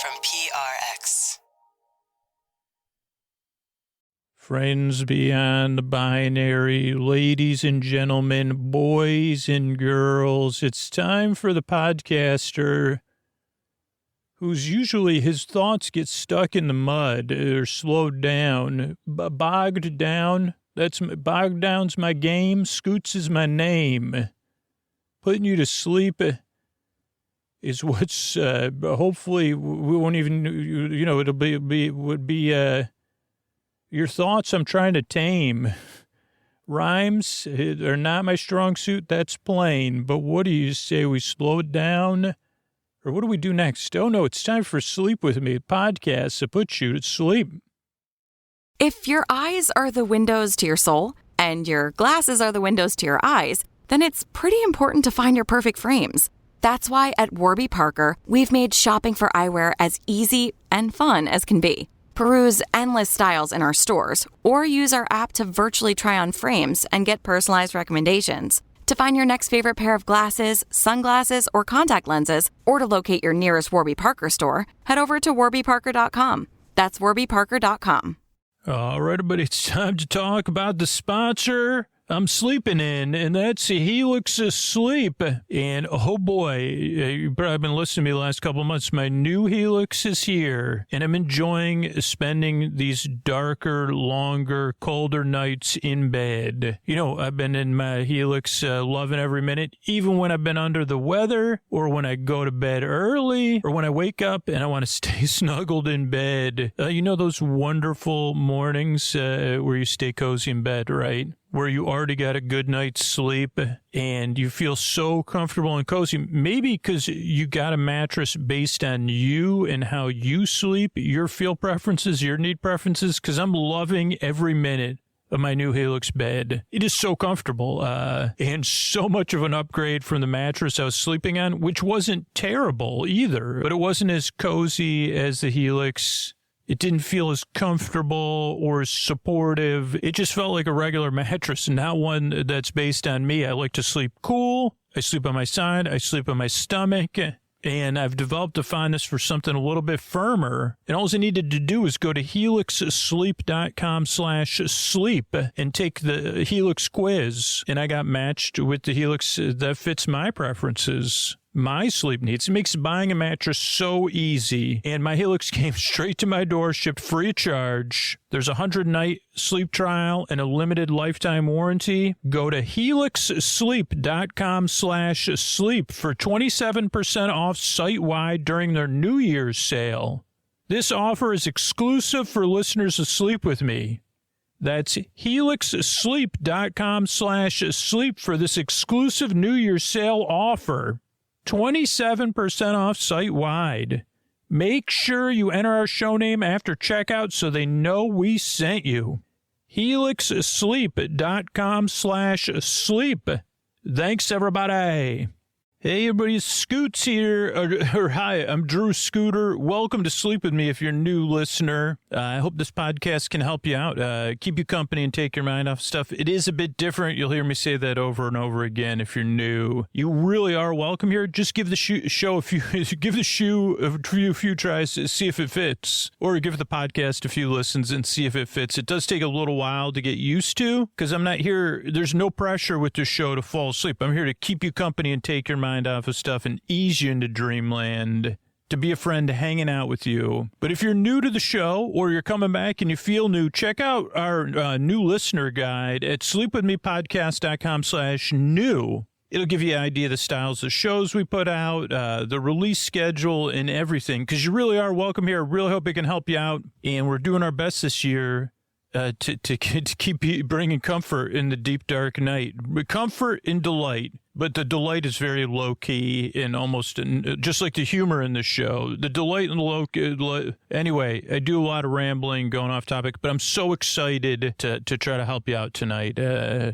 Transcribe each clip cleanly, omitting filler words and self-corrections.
from PRX. Friends beyond the binary, ladies and gentlemen, boys and girls, it's time for the podcaster whose usually his thoughts get stuck in the mud or slowed down, bogged down. Bogged down's my game, Scoots is my name. Putting you to sleep is what's, hopefully we won't even, would be your thoughts I'm trying to tame. Rhymes are not my strong suit, that's plain. But what do you say, we slow it down? Or what do we do next? Oh, no, it's time for Sleep With Me, podcast that puts you to sleep. If your eyes are the windows to your soul and your glasses are the windows to your eyes, then it's pretty important to find your perfect frames. That's why at Warby Parker, we've made shopping for eyewear as easy and fun as can be. Peruse endless styles in our stores or use our app to virtually try on frames and get personalized recommendations. To find your next favorite pair of glasses, sunglasses, or contact lenses, or to locate your nearest Warby Parker store, head over to warbyparker.com. That's warbyparker.com. All right, everybody, it's time to talk about the sponsor I'm sleeping in, and that's Helix Sleep. And oh boy, you've probably been listening to me the last couple of months. My new Helix is here, and I'm enjoying spending these darker, longer, colder nights in bed. You know, I've been in my Helix loving every minute, even when I've been under the weather, or when I go to bed early, or when I wake up and I want to stay snuggled in bed. You know those wonderful mornings where you stay cozy in bed, right? Where you already got a good night's sleep and you feel so comfortable and cozy. Maybe because you got a mattress based on you and how you sleep, your feel preferences, your need preferences, because I'm loving every minute of my new Helix bed. It is so comfortable and so much of an upgrade from the mattress I was sleeping on, which wasn't terrible either, but it wasn't as cozy as the Helix. It didn't feel as comfortable or as supportive. It just felt like a regular mattress, not one that's based on me. I like to sleep cool. I sleep on my side. I sleep on my stomach. And I've developed a fondness for something a little bit firmer. And all I needed to do is go to helixsleep.com/sleep and take the Helix quiz. And I got matched with the Helix that fits my preferences, my sleep needs. It makes buying a mattress so easy. And my Helix came straight to my door, shipped free of charge. There's a 100-night sleep trial and a limited lifetime warranty. Go to helixsleep.com/sleep for 27% off site-wide during their New Year's sale. This offer is exclusive for listeners of Sleep With Me. That's helixsleep.com/sleep for this exclusive New Year's sale offer. 27% off site-wide. Make sure you enter our show name after checkout so they know we sent you. helixsleep.com/sleep. Thanks, everybody. Hey, everybody, Scoots here. Hi, I'm Drew Scooter. Welcome to Sleep With Me if you're a new listener. I hope this podcast can help you out, keep you company and take your mind off stuff. It is a bit different. You'll hear me say that over and over again if you're new. You really are welcome here. Just give the show a few, give the shoe a few tries to see if it fits, or give the podcast a few listens and see if it fits. It does take a little while to get used to, because I'm not here. There's no pressure with the show to fall asleep. I'm here to keep you company and take your mind off of stuff and ease you into dreamland, to be a friend hanging out with you. But if you're new to the show or you're coming back and you feel new, check out our new listener guide at sleepwithmepodcast.com/new. It'll give you an idea of the styles of shows we put out, the release schedule, and everything, because you really are welcome here. I really hope it can help you out, and we're doing our best this year to keep bringing comfort in the deep, dark night. Comfort and delight. But the delight is very low-key and almost just like the humor in the show. The delight and the low-key. Anyway, I do a lot of rambling, going off topic, but I'm so excited to try to help you out tonight.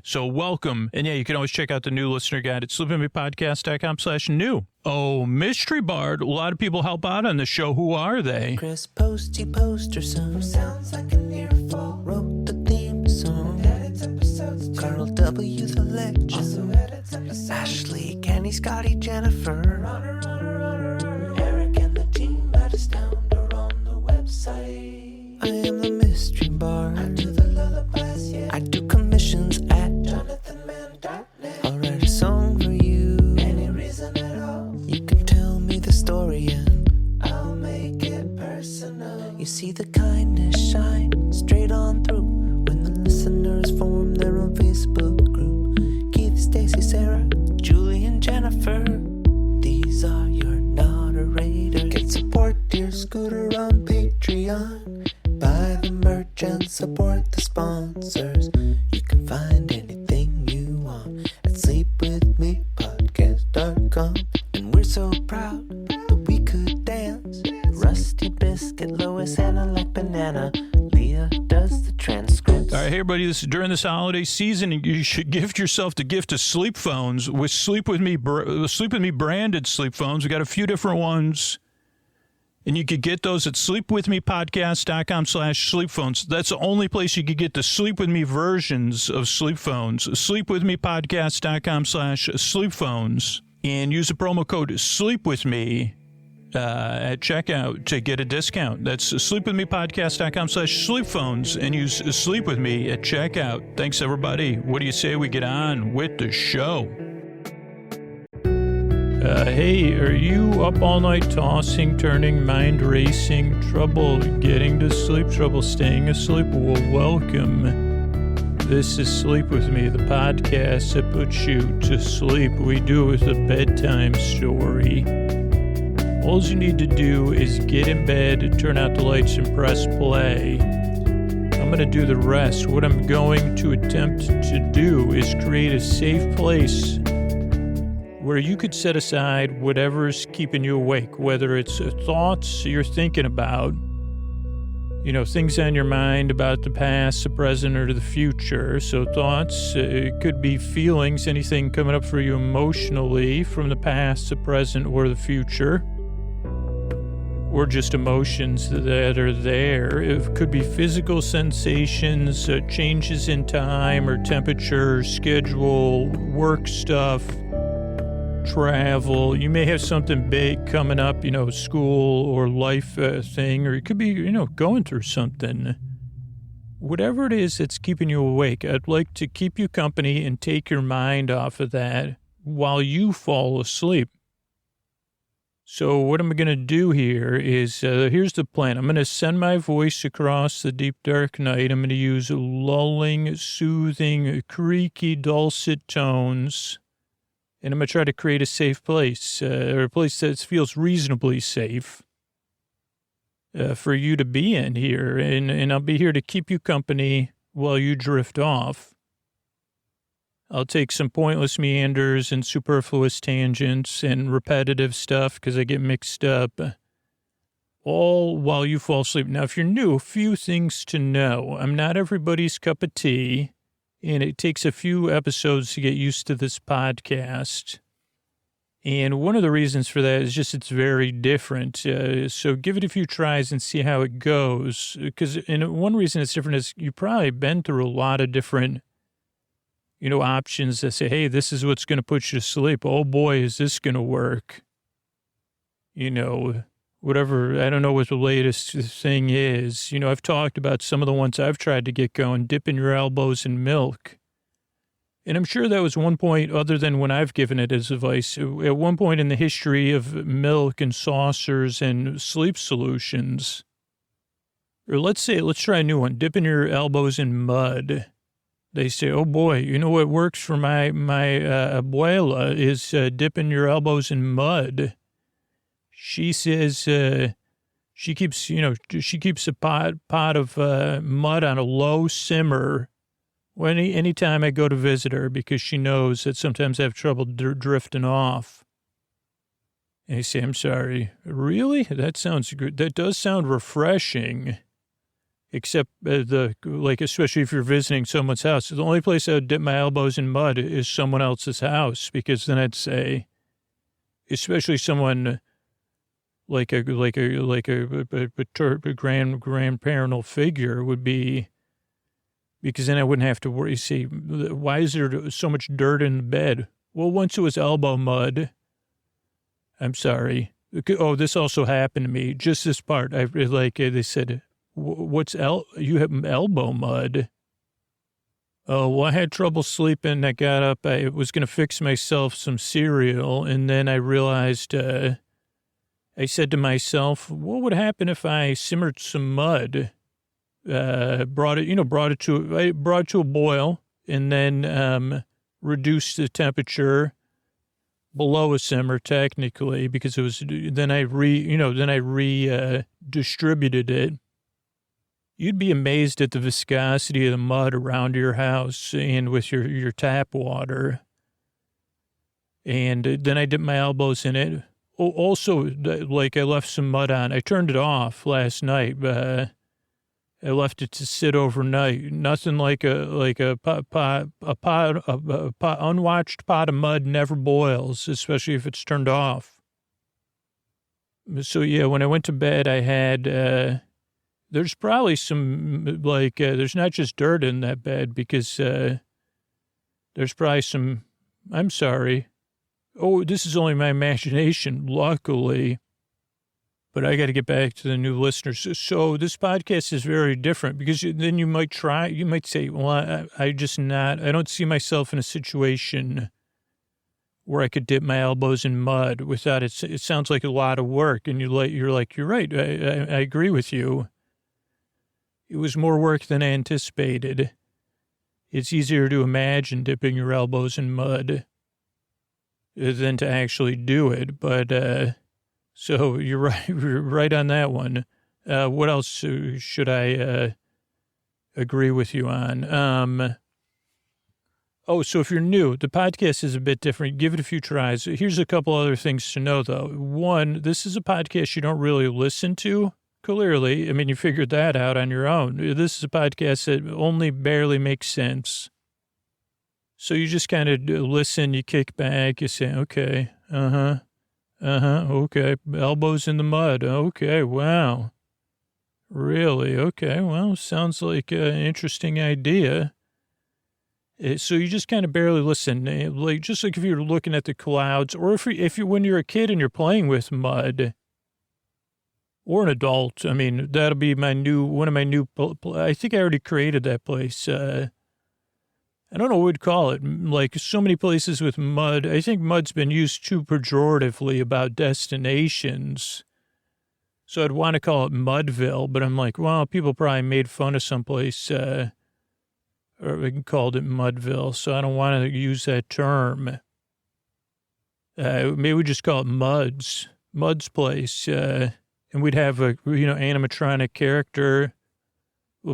So welcome. And yeah, you can always check out the new listener guide at sleepwithmepodcast.com/new. Oh, Mystery Bard. A lot of people help out on the show. Who are they? Chris Posty Posterson, who sounds like an earful, wrote the theme song. Carl W. the Legend. Ashley, Kenny, Scotty, Jennifer. Eric and the team let us down. You see the kindness shine straight on through when the listeners form their own Facebook group. Keith, Stacy, Sarah, Julie, and Jennifer. These are your moderators. Get support dear Scooter on Patreon. Buy the merch and support the sponsors. You can find anything you want at sleepwithmepodcast.com. And we're so proud that we could dance. Rusty Biscuit, Lois, Hannah like banana. Leah does the transcripts. All right, hey everybody, this is during this holiday season, you should gift yourself the gift of sleep phones with Sleep With Me branded sleep phones. We got a few different ones, and you could get those at sleepwithmepodcast.com/sleep-phones. That's the only place you could get the Sleep With Me versions of sleep phones. Sleepwithmepodcast.com/sleep-phones, and use the promo code SLEEPWITHME at checkout to get a discount. That's sleepwithmepodcast.com/sleep-phones, and use Sleep With Me at checkout. Thanks, everybody. What do you say we get on with the show? Hey, are you up all night tossing, turning, mind racing, trouble getting to sleep, trouble staying asleep? Well, welcome. This is Sleep With Me, the podcast that puts you to sleep. We do it with a bedtime story. All you need to do is get in bed, turn out the lights, and press play. I'm going to do the rest. What I'm going to attempt to do is create a safe place where you could set aside whatever's keeping you awake, whether it's thoughts you're thinking about, things on your mind about the past, the present, or the future. So thoughts, it could be feelings, anything coming up for you emotionally from the past, the present, or the future. Or just emotions that are there. It could be physical sensations, changes in time or temperature, schedule, work stuff, travel. You may have something big coming up, school or life thing, or it could be, going through something. Whatever it is that's keeping you awake, I'd like to keep you company and take your mind off of that while you fall asleep. So what I'm going to do here is, here's the plan. I'm going to send my voice across the deep, dark night. I'm going to use lulling, soothing, creaky, dulcet tones. And I'm going to try to create a safe place, or a place that feels reasonably safe for you to be in here. And I'll be here to keep you company while you drift off. I'll take some pointless meanders and superfluous tangents and repetitive stuff because I get mixed up, all while you fall asleep. Now, if you're new, a few things to know. I'm not everybody's cup of tea, and it takes a few episodes to get used to this podcast. And one of the reasons for that is just it's very different. So give it a few tries and see how it goes. Because one reason it's different is you've probably been through a lot of different options that say, hey, this is what's going to put you to sleep. Oh, boy, is this going to work? Whatever. I don't know what the latest thing is. I've talked about some of the ones I've tried to get going, dipping your elbows in milk. And I'm sure that was one point, other than when I've given it as advice, at one point in the history of milk and saucers and sleep solutions. Or let's try a new one, dipping your elbows in mud. They say, oh, boy, what works for my abuela is dipping your elbows in mud. She says she keeps a pot of mud on a low simmer anytime I go to visit her because she knows that sometimes I have trouble drifting off. And I say, I'm sorry. Really? That sounds good. That does sound refreshing. Except especially if you're visiting someone's house. The only place I would dip my elbows in mud is someone else's house, because then I'd say, especially someone like a grandparental figure would be, because then I wouldn't have to worry. See, why is there so much dirt in the bed? Well, once it was elbow mud. I'm sorry. Oh, this also happened to me. Just this part. They said, you have elbow mud? Oh, well, I had trouble sleeping. I got up. I was going to fix myself some cereal, and then I realized, I said to myself, what would happen if I simmered some mud, brought it to a boil, and then reduced the temperature below a simmer technically, because it was, then I distributed it. You'd be amazed at the viscosity of the mud around your house and with your tap water. And then I dipped my elbows in it. Oh, also, like, I left some mud on. I turned it off last night. I left it to sit overnight. Nothing like a unwatched pot of mud never boils, especially if it's turned off. So yeah, when I went to bed, I had, there's probably some, there's not just dirt in that bed, because, there's probably some, I'm sorry. Oh, this is only my imagination, luckily. But I got to get back to the new listeners. So this podcast is very different, because then you might say, well, I don't see myself in a situation where I could dip my elbows in mud without it. It sounds like a lot of work. And you're right. I agree with you. It was more work than I anticipated. It's easier to imagine dipping your elbows in mud than to actually do it. But, so you're right on that one. What else should I agree with you on? So if you're new, the podcast is a bit different. Give it a few tries. Here's a couple other things to know, though. One, this is a podcast you don't really listen to, clearly. I mean, you figured that out on your own. This is a podcast that only barely makes sense. So you just kind of listen, you kick back, you say, okay, okay, elbows in the mud, okay, wow, really, okay, well, sounds like an interesting idea. So you just kind of barely listen, just like if you're looking at the clouds, or if you when you're a kid and you're playing with mud, or an adult. I mean, that'll be one of my new, I think I already created that place, I don't know what we'd call it. Like so many places with mud. I think mud's been used too pejoratively about destinations. So I'd want to call it Mudville, but I'm like, well, people probably made fun of someplace, or we called it Mudville. So I don't want to use that term. Maybe we just call it Mud's place. And we'd have a, animatronic character.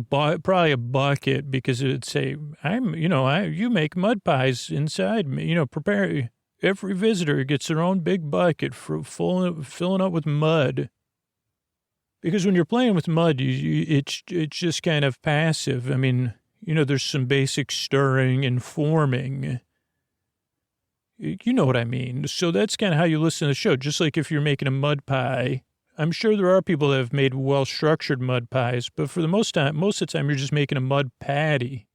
Probably a bucket, because it would say, you make mud pies inside me, prepare. Every visitor gets their own big bucket for filling up with mud. Because when you're playing with mud, it's just kind of passive. I mean, there's some basic stirring and forming. You know what I mean? So that's kind of how you listen to the show. Just like if you're making a mud pie, I'm sure there are people that have made well-structured mud pies, but for the most of the time, you're just making a mud patty.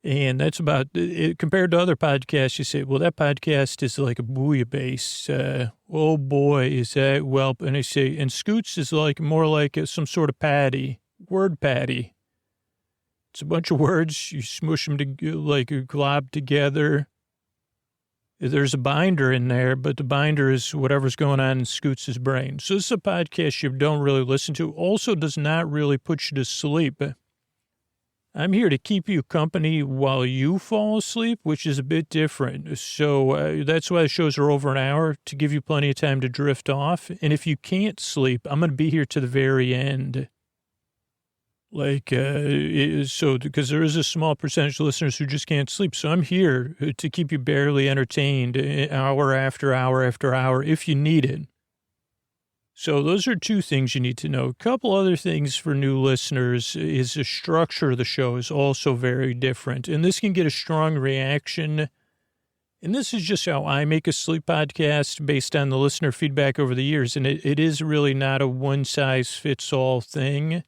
And that's about it. Compared to other podcasts, you say, well, that podcast is like a bouillabaisse. Oh, boy, is that well. And they say, and Scoots is more like some sort of patty, word patty. It's a bunch of words. You smush them glob together. There's a binder in there, but the binder is whatever's going on in Scoots' brain. So this is a podcast you don't really listen to. Also does not really put you to sleep. I'm here to keep you company while you fall asleep, which is a bit different. So that's why the shows are over an hour, to give you plenty of time to drift off. And if you can't sleep, I'm going to be here to the very end. Because there is a small percentage of listeners who just can't sleep. So I'm here to keep you barely entertained hour after hour after hour if you need it. So those are two things you need to know. A couple other things for new listeners is the structure of the show is also very different. And this can get a strong reaction. And this is just how I make a sleep podcast based on the listener feedback over the years. And it is really not a one-size-fits-all thing.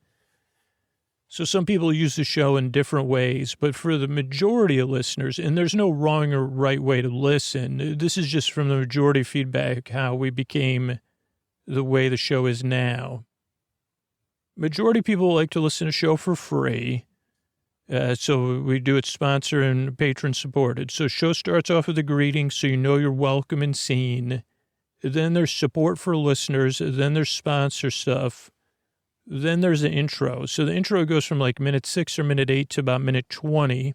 So some people use the show in different ways, but for the majority of listeners, and there's no wrong or right way to listen, this is just from the majority feedback how we became the way the show is now. Majority of people like to listen to the show for free, so we do it sponsor and patron supported. So show starts off with a greeting so you know you're welcome and seen. Then there's support for listeners. Then there's sponsor stuff. Then there's the intro. So the intro goes from like minute 6 or minute 8 to about minute 20.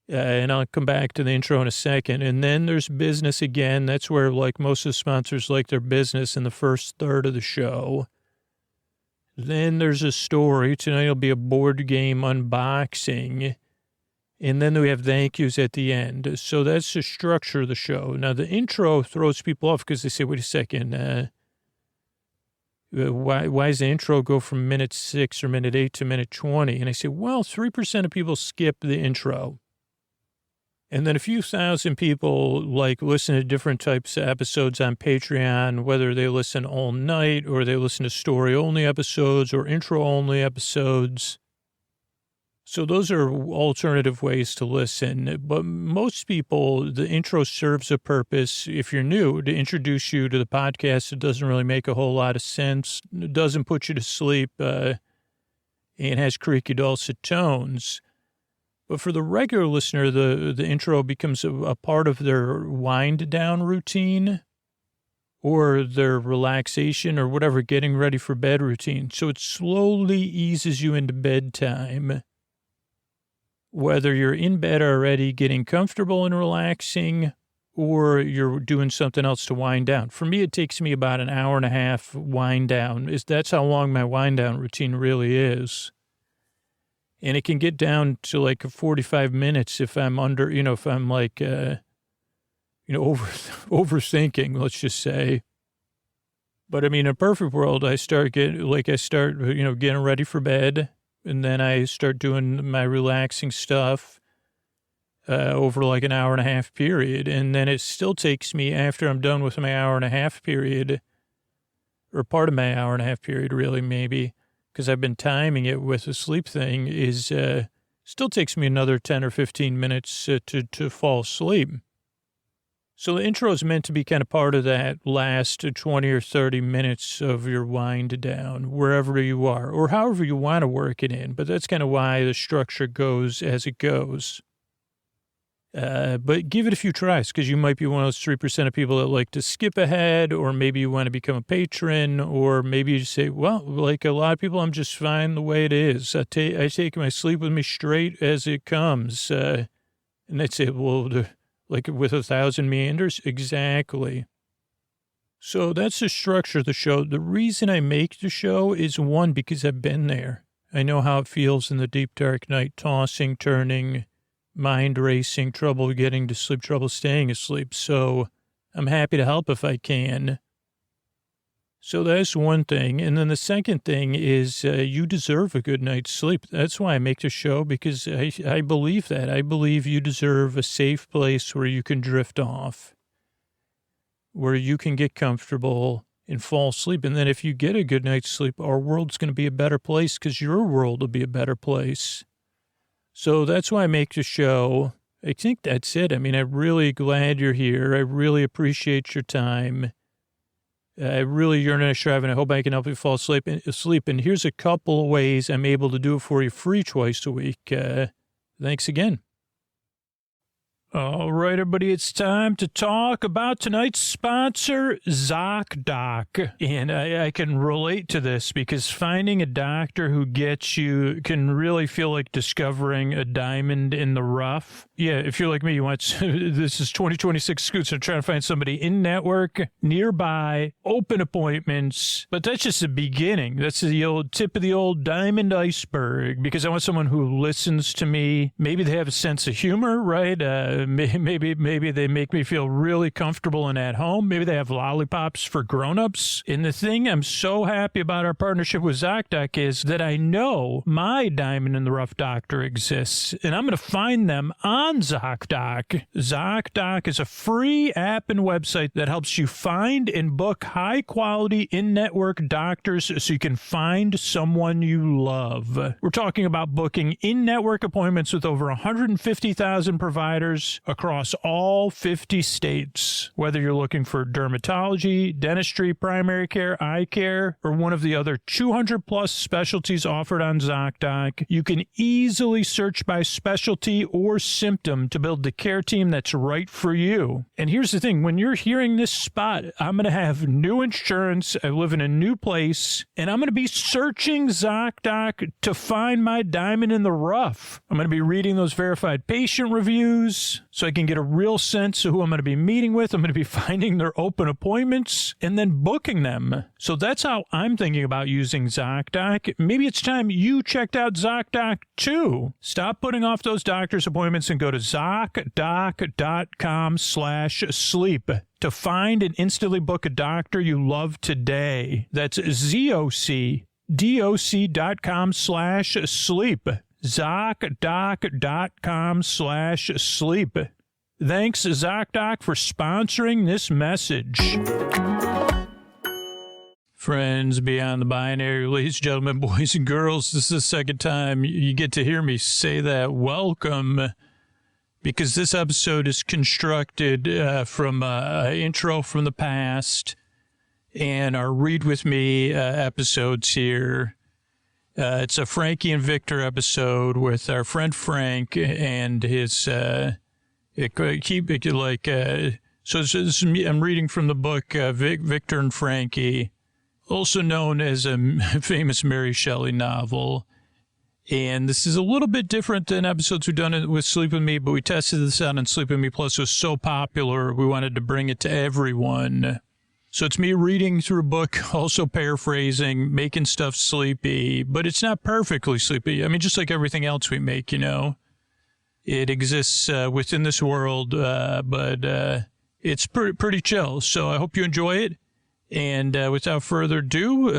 And I'll come back to the intro in a second. And then there's business again. That's where like most of the sponsors like their business in the first third of the show. Then there's a story. Tonight will be a board game unboxing. And then we have thank yous at the end. So that's the structure of the show. Now, the intro throws people off because they say, wait a second, why does the intro go from minute 6 or minute 8 to minute 20? And I say, well, 3% of people skip the intro. And then a few thousand people like listen to different types of episodes on Patreon, whether they listen all night or they listen to story-only episodes or intro-only episodes. So those are alternative ways to listen. But most people, the intro serves a purpose, if you're new, to introduce you to the podcast. It doesn't really make a whole lot of sense. It doesn't put you to sleep and has creaky, dulcet tones. But for the regular listener, the intro becomes a part of their wind-down routine or their relaxation or whatever, getting ready for bed routine. So it slowly eases you into bedtime. Whether you're in bed already, getting comfortable and relaxing, or you're doing something else to wind down. For me, it takes me about an hour and a half wind down. That's how long my wind down routine really is. And it can get down to like 45 minutes if I'm under, if I'm like, overthinking, let's just say. But I mean, in a perfect world, I start getting ready for bed. And then I start doing my relaxing stuff over like an hour and a half period. And then it still takes me, after I'm done with my hour and a half period, or part of my hour and a half period, really, maybe, because I've been timing it with the sleep thing, is still takes me another 10 or 15 minutes to fall asleep. So the intro is meant to be kind of part of that last 20 or 30 minutes of your wind down, wherever you are, or however you want to work it in. But that's kind of why the structure goes as it goes. But give it a few tries, because you might be one of those 3% of people that like to skip ahead, or maybe you want to become a patron, or maybe you say, well, like a lot of people, I'm just fine the way it is. I take my sleep with me straight as it comes. And they say, well, like with 1,000 meanders? Exactly. So that's the structure of the show. The reason I make the show is, one, because I've been there. I know how it feels in the deep, dark night, tossing, turning, mind racing, trouble getting to sleep, trouble staying asleep. So I'm happy to help if I can. So that's one thing. And then the second thing is you deserve a good night's sleep. That's why I make the show, because I believe that. I believe you deserve a safe place where you can drift off, where you can get comfortable and fall asleep. And then if you get a good night's sleep, our world's going to be a better place, because your world will be a better place. So that's why I make the show. I think that's it. I mean, I'm really glad you're here. I really appreciate your time. I really yearn and strive, and I hope I can help you fall asleep. And here's a couple of ways I'm able to do it for you free twice a week. Thanks again. All right, everybody, it's time to talk about tonight's sponsor, ZocDoc. And I can relate to this, because finding a doctor who gets you can really feel like discovering a diamond in the rough. Yeah, if you're like me, you want this is 2026 Scoots. I'm trying to find somebody in network, nearby, open appointments. But that's just the beginning. That's the old tip of the old diamond iceberg, because I want someone who listens to me. Maybe they have a sense of humor, right? Maybe they make me feel really comfortable and at home. Maybe they have lollipops for grown-ups. And the thing I'm so happy about our partnership with ZocDoc is that I know my diamond in the rough doctor exists, and I'm going to find them on ZocDoc. ZocDoc is a free app and website that helps you find and book high-quality in-network doctors so you can find someone you love. We're talking about booking in-network appointments with over 150,000 providers doctors across all 50 states. Whether you're looking for dermatology, dentistry, primary care, eye care, or one of the other 200-plus specialties offered on ZocDoc, you can easily search by specialty or symptom to build the care team that's right for you. And here's the thing, when you're hearing this spot, I'm going to have new insurance, I live in a new place, and I'm going to be searching ZocDoc to find my diamond in the rough. I'm going to be reading those verified patient reviews so I can get a real sense of who I'm going to be meeting with. I'm going to be finding their open appointments and then booking them. So that's how I'm thinking about using ZocDoc. Maybe it's time you checked out ZocDoc too. Stop putting off those doctor's appointments and go to ZocDoc.com/sleep to find and instantly book a doctor you love today. That's ZocDoc.com/sleep. ZocDoc.com/sleep. Thanks, ZocDoc, for sponsoring this message. Friends beyond the binary, ladies and gentlemen, boys and girls, this is the second time you get to hear me say that. Welcome, because this episode is constructed from an intro from the past and our Read With Me episodes here. It's a Frankie and Victor episode with our friend Frank and his, so I'm reading from the book Victor and Frankie, also known as a famous Mary Shelley novel. And this is a little bit different than episodes we've done with Sleep With Me, but we tested this out on Sleep With Me Plus. It was so popular, we wanted to bring it to everyone. So it's me reading through a book, also paraphrasing, making stuff sleepy, but it's not perfectly sleepy. I mean, just like everything else we make, you know. It exists within this world, but it's pretty chill. So I hope you enjoy it. And without further ado,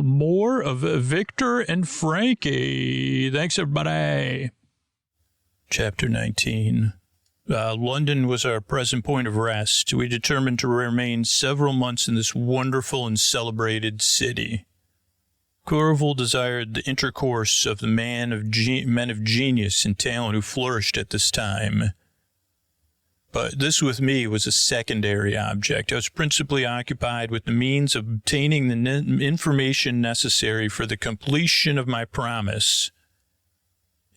more of Victor and Frankie. Thanks, everybody. Chapter 19. London was our present point of rest. We determined to remain several months in this wonderful and celebrated city. Clerval desired the intercourse of the men of genius and talent who flourished at this time. But this with me was a secondary object. I was principally occupied with the means of obtaining the information necessary for the completion of my promise,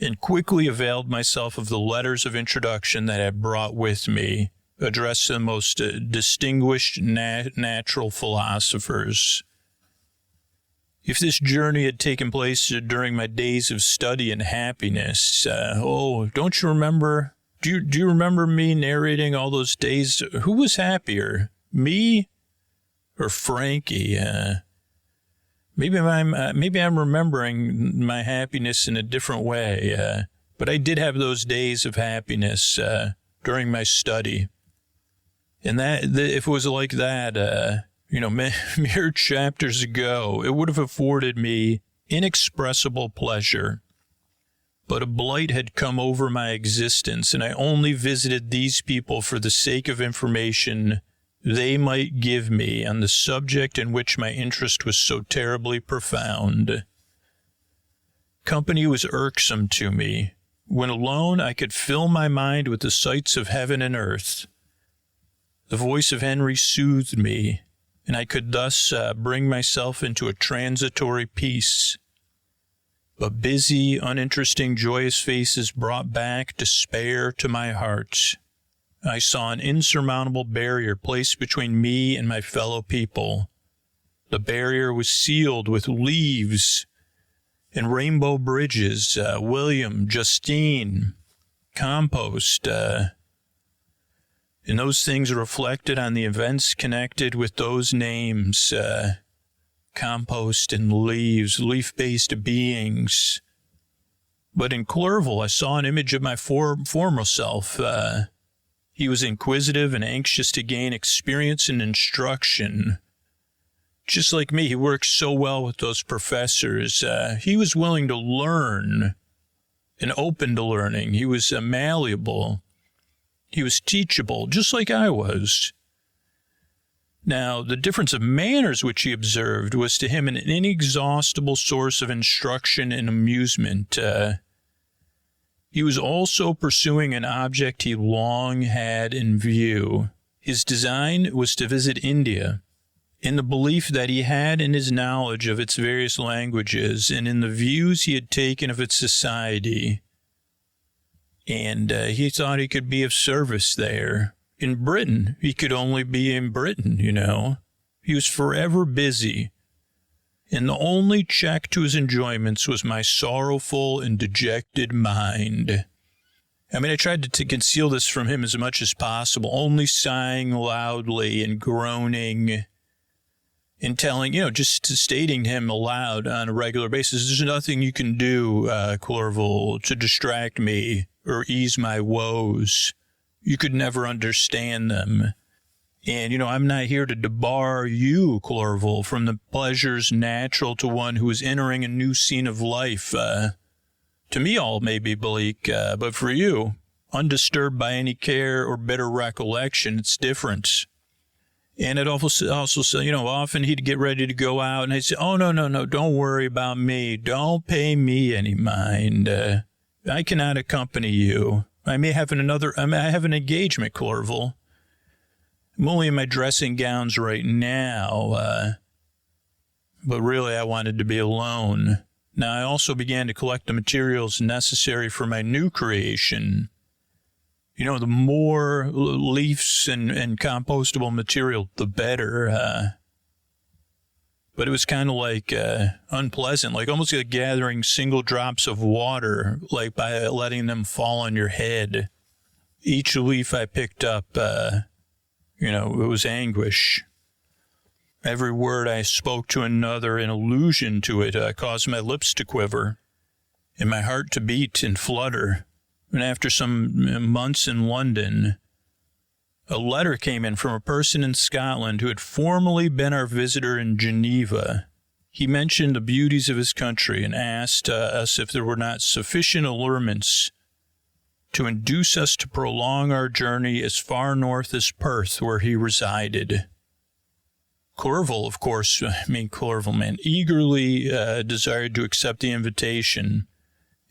and quickly availed myself of the letters of introduction that I had brought with me, addressed to the most distinguished natural philosophers. If this journey had taken place during my days of study and happiness, don't you remember? Do you remember me narrating all those days? Who was happier, me or Frankie? Maybe I'm remembering my happiness in a different way. But I did have those days of happiness during my study, and if it was like that, mere chapters ago, it would have afforded me inexpressible pleasure. But a blight had come over my existence, and I only visited these people for the sake of information they might give me on the subject in which my interest was so terribly profound. Company was irksome to me. When alone, I could fill my mind with the sights of heaven and earth. The voice of Henry soothed me, and I could thus bring myself into a transitory peace. But busy, uninteresting, joyous faces brought back despair to my heart. I saw an insurmountable barrier placed between me and my fellow people. The barrier was sealed with leaves and rainbow bridges, William, Justine, compost, and those things reflected on the events connected with those names, compost and leaves, leaf-based beings. But in Clerval, I saw an image of my former self. He was inquisitive and anxious to gain experience and instruction. Just like me, he worked so well with those professors. He was willing to learn and open to learning. He was malleable. He was teachable, just like I was. Now, the difference of manners which he observed was to him an inexhaustible source of instruction and amusement. He was also pursuing an object he long had in view. His design was to visit India, in the belief that he had in his knowledge of its various languages and in the views he had taken of its society. And he thought he could be of service there. In Britain, he could only be in Britain, you know. He was forever busy. And the only check to his enjoyments was my sorrowful and dejected mind. I mean, I tried to conceal this from him as much as possible, only sighing loudly and groaning and telling, just stating to him aloud on a regular basis, there's nothing you can do, Clerval, to distract me or ease my woes. You could never understand them. And, I'm not here to debar you, Clerval, from the pleasures natural to one who is entering a new scene of life. To me, all may be bleak, but for you, undisturbed by any care or bitter recollection, it's different. And it also said, often he'd get ready to go out, and I'd say, oh, no, don't worry about me. Don't pay me any mind. I cannot accompany you. I have an engagement, Clerval. I'm only in my dressing gowns right now, but really I wanted to be alone. Now, I also began to collect the materials necessary for my new creation. The more leaves and compostable material, the better. But it was kind of like unpleasant, like almost like gathering single drops of water, like by letting them fall on your head. Each leaf I picked up, it was anguish. Every word I spoke to another in allusion to it caused my lips to quiver and my heart to beat and flutter. And after some months in London, a letter came in from a person in Scotland who had formerly been our visitor in Geneva. He mentioned the beauties of his country and asked us if there were not sufficient allurements to induce us to prolong our journey as far north as Perth, where he resided. Clerval, of course, eagerly desired to accept the invitation.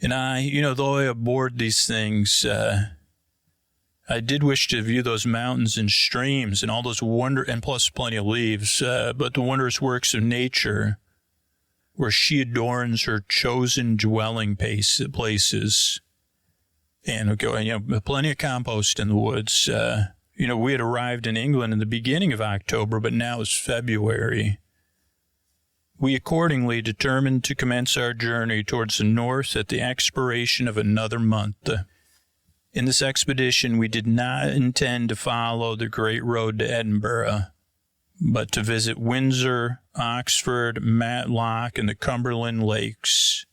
And I, though I abhorred these things, I did wish to view those mountains and streams and all those and plus plenty of leaves, but the wondrous works of nature where she adorns her chosen dwelling places. And, plenty of compost in the woods. We had arrived in England in the beginning of October, but now it's February. We accordingly determined to commence our journey towards the north at the expiration of another month. In this expedition, we did not intend to follow the great road to Edinburgh, but to visit Windsor, Oxford, Matlock, and the Cumberland Lakes,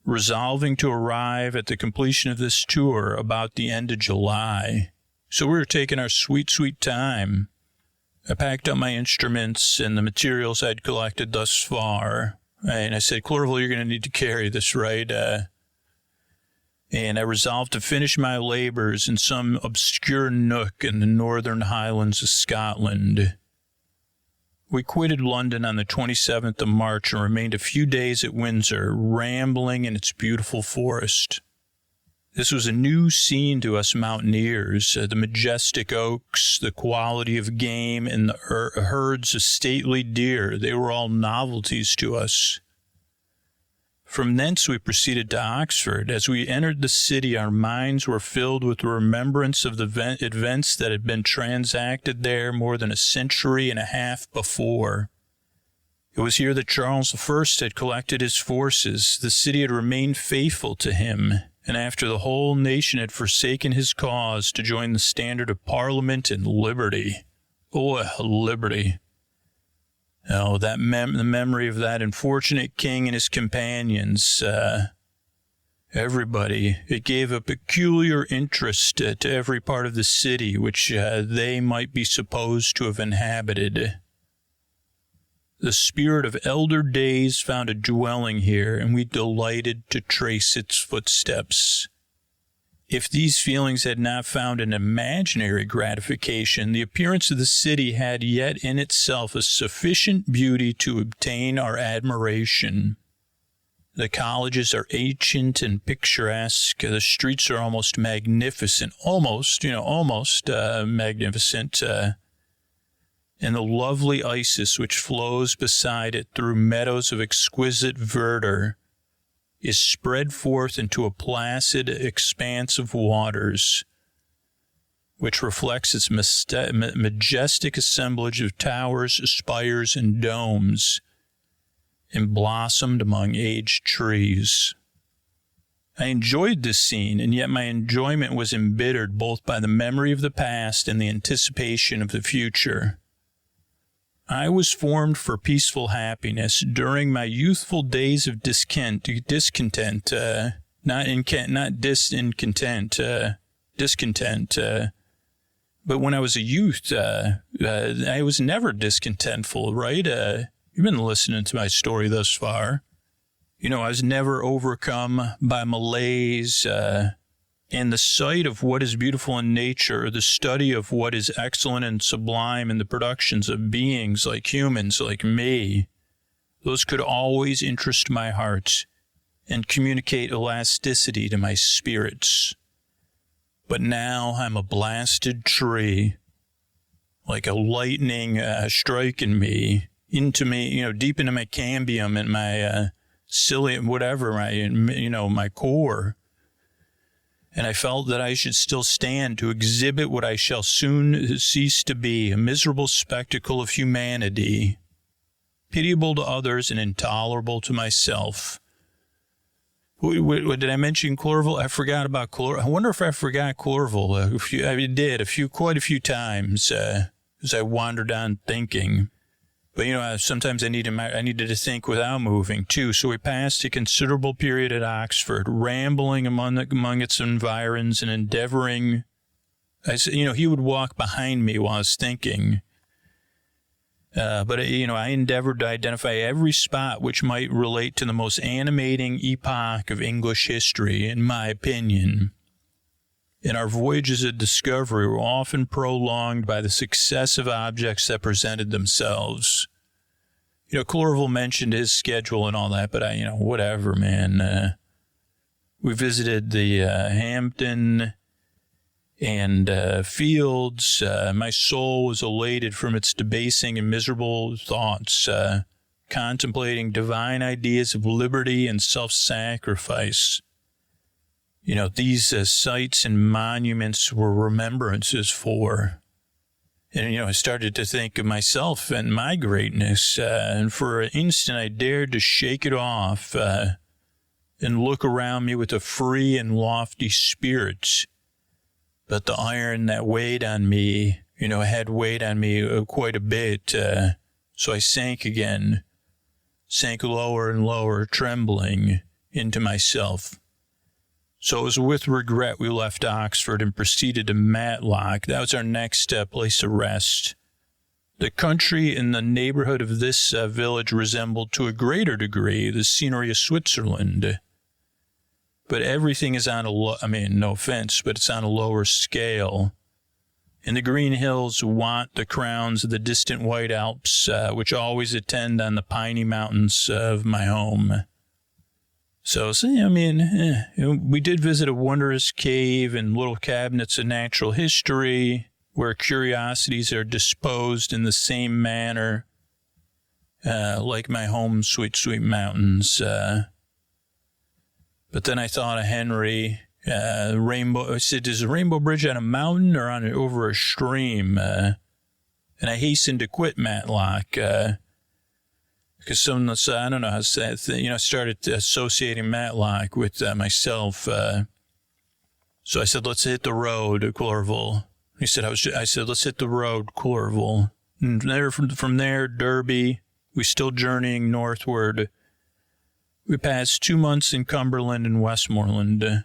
resolving to arrive at the completion of this tour about the end of July. So we were taking our sweet, sweet time. I packed up my instruments and the materials I'd collected thus far, and I said, Clerval, you're going to need to carry this, right? And I resolved to finish my labors in some obscure nook in the northern highlands of Scotland. We quitted London on the 27th of March and remained a few days at Windsor, rambling in its beautiful forest. This was a new scene to us mountaineers, the majestic oaks, the quality of game, and the herds of stately deer. They were all novelties to us. From thence we proceeded to Oxford. As we entered the city, our minds were filled with the remembrance of the events that had been transacted there more than a century and a half before. It was here that Charles I had collected his forces. The city had remained faithful to him, and after the whole nation had forsaken his cause to join the standard of Parliament and liberty. Oh, liberty. Oh, the memory of that unfortunate king and his companions, everybody, it gave a peculiar interest to every part of the city which they might be supposed to have inhabited. The spirit of elder days found a dwelling here, and we delighted to trace its footsteps. If these feelings had not found an imaginary gratification, the appearance of the city had yet in itself a sufficient beauty to obtain our admiration. The colleges are ancient and picturesque. The streets are almost magnificent, almost magnificent. And the lovely Isis which flows beside it through meadows of exquisite verdure is spread forth into a placid expanse of waters, which reflects its majestic assemblage of towers, spires, and domes, and blossomed among aged trees. I enjoyed this scene, and yet my enjoyment was embittered both by the memory of the past and the anticipation of the future. I was formed for peaceful happiness during my youthful days of discontent, but when I was a youth, I was never discontentful, right? You've been listening to my story thus far. I was never overcome by malaise, and the sight of what is beautiful in nature, the study of what is excellent and sublime in the productions of beings like humans, like me, those could always interest my heart and communicate elasticity to my spirits. But now I'm a blasted tree, like a lightning striking me, deep into my cambium and my cilium, whatever, my core. And I felt that I should still stand to exhibit what I shall soon cease to be, a miserable spectacle of humanity, pitiable to others and intolerable to myself. What did I mention Clerval? I forgot about Clerval. I wonder if I forgot Clerval. I did quite a few times as I wandered on thinking. But, sometimes I needed to think without moving, too. So we passed a considerable period at Oxford, rambling among its environs and endeavoring. He would walk behind me while I was thinking. But I endeavored to identify every spot which might relate to the most animating epoch of English history, in my opinion. And our voyages of discovery were often prolonged by the successive objects that presented themselves. Clerval mentioned his schedule and all that, but whatever, man. We visited the Hampton and Fields. My soul was elated from its debasing and miserable thoughts, contemplating divine ideas of liberty and self-sacrifice. These sites and monuments were remembrances for. And, I started to think of myself and my greatness, and for an instant I dared to shake it off and look around me with a free and lofty spirit. But the iron that weighed on me, had weighed on me quite a bit, so I sank lower and lower, trembling into myself. So it was with regret we left Oxford and proceeded to Matlock. That was our next place of rest. The country in the neighborhood of this village resembled to a greater degree the scenery of Switzerland. But everything is on no offense, but it's on a lower scale. And the green hills want the crowns of the distant white Alps, which always attend on the piney mountains of my home. So, we did visit a wondrous cave and little cabinets of natural history where curiosities are disposed in the same manner, like my home, sweet, sweet mountains. But then I thought of Henry, Rainbow. I said, is a Rainbow Bridge on a mountain or over a stream? And I hastened to quit Matlock, because I don't know how to say it, I started associating Matlock with myself. So I said, let's hit the road, Clerval. I said, let's hit the road, Clerval. And there, from there, Derby, we're still journeying northward. We passed 2 months in Cumberland and Westmoreland.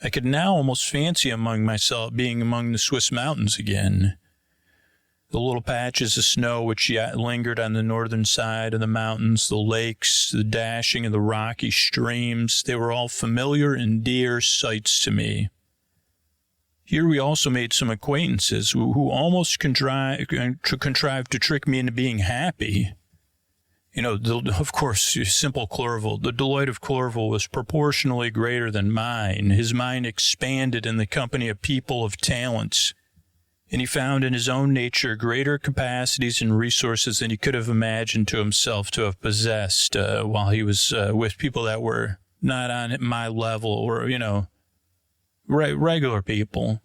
I could now almost fancy myself being among the Swiss mountains again. The little patches of snow which yet lingered on the northern side of the mountains, the lakes, the dashing of the rocky streams, they were all familiar and dear sights to me. Here we also made some acquaintances who almost contrived to trick me into being happy. Of course, simple Clerval, the delight of Clerval was proportionally greater than mine. His mind expanded in the company of people of talents, and he found in his own nature greater capacities and resources than he could have imagined to himself to have possessed while he was with people that were not on my level or, regular people.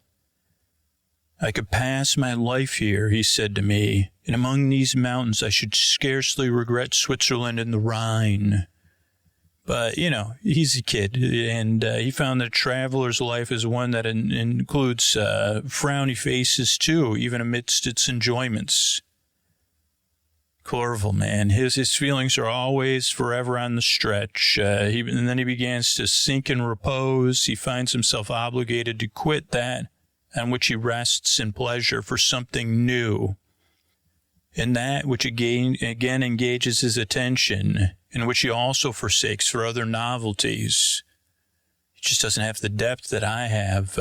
I could pass my life here, he said to me, and among these mountains I should scarcely regret Switzerland and the Rhine. But, he's a kid, and he found that a traveler's life is one that includes frowny faces, too, even amidst its enjoyments. Clerval, man, his feelings are always forever on the stretch. And then he begins to sink in repose. He finds himself obligated to quit that on which he rests in pleasure for something new, and that which again engages his attention, and which he also forsakes for other novelties. He just doesn't have the depth that I have,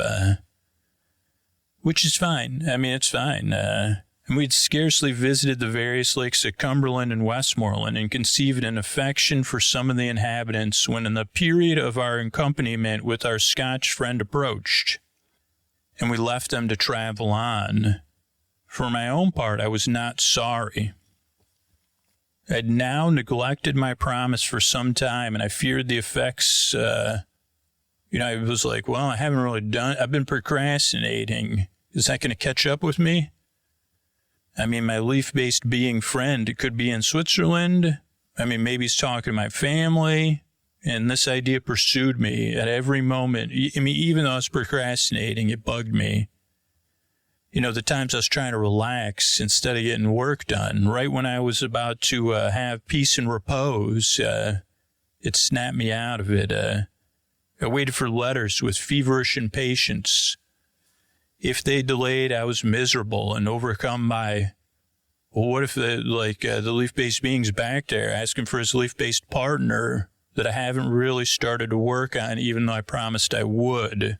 which is fine. I mean, it's fine. And we'd scarcely visited the various lakes of Cumberland and Westmoreland and conceived an affection for some of the inhabitants when the period of our accompaniment with our Scotch friend approached, and we left them to travel on. For my own part, I was not sorry. I had now neglected my promise for some time, and I feared the effects. I was like, well, I haven't really I've been procrastinating. Is that going to catch up with me? I mean, my leaf-based being friend could be in Switzerland. I mean, maybe he's talking to my family. And this idea pursued me at every moment. I mean, even though I was procrastinating, it bugged me. The times I was trying to relax instead of getting work done, right when I was about to have peace and repose, it snapped me out of it. I waited for letters with feverish impatience. If they delayed, I was miserable and overcome by, well, what if the leaf-based being's back there asking for his leaf-based partner that I haven't really started to work on, even though I promised I would.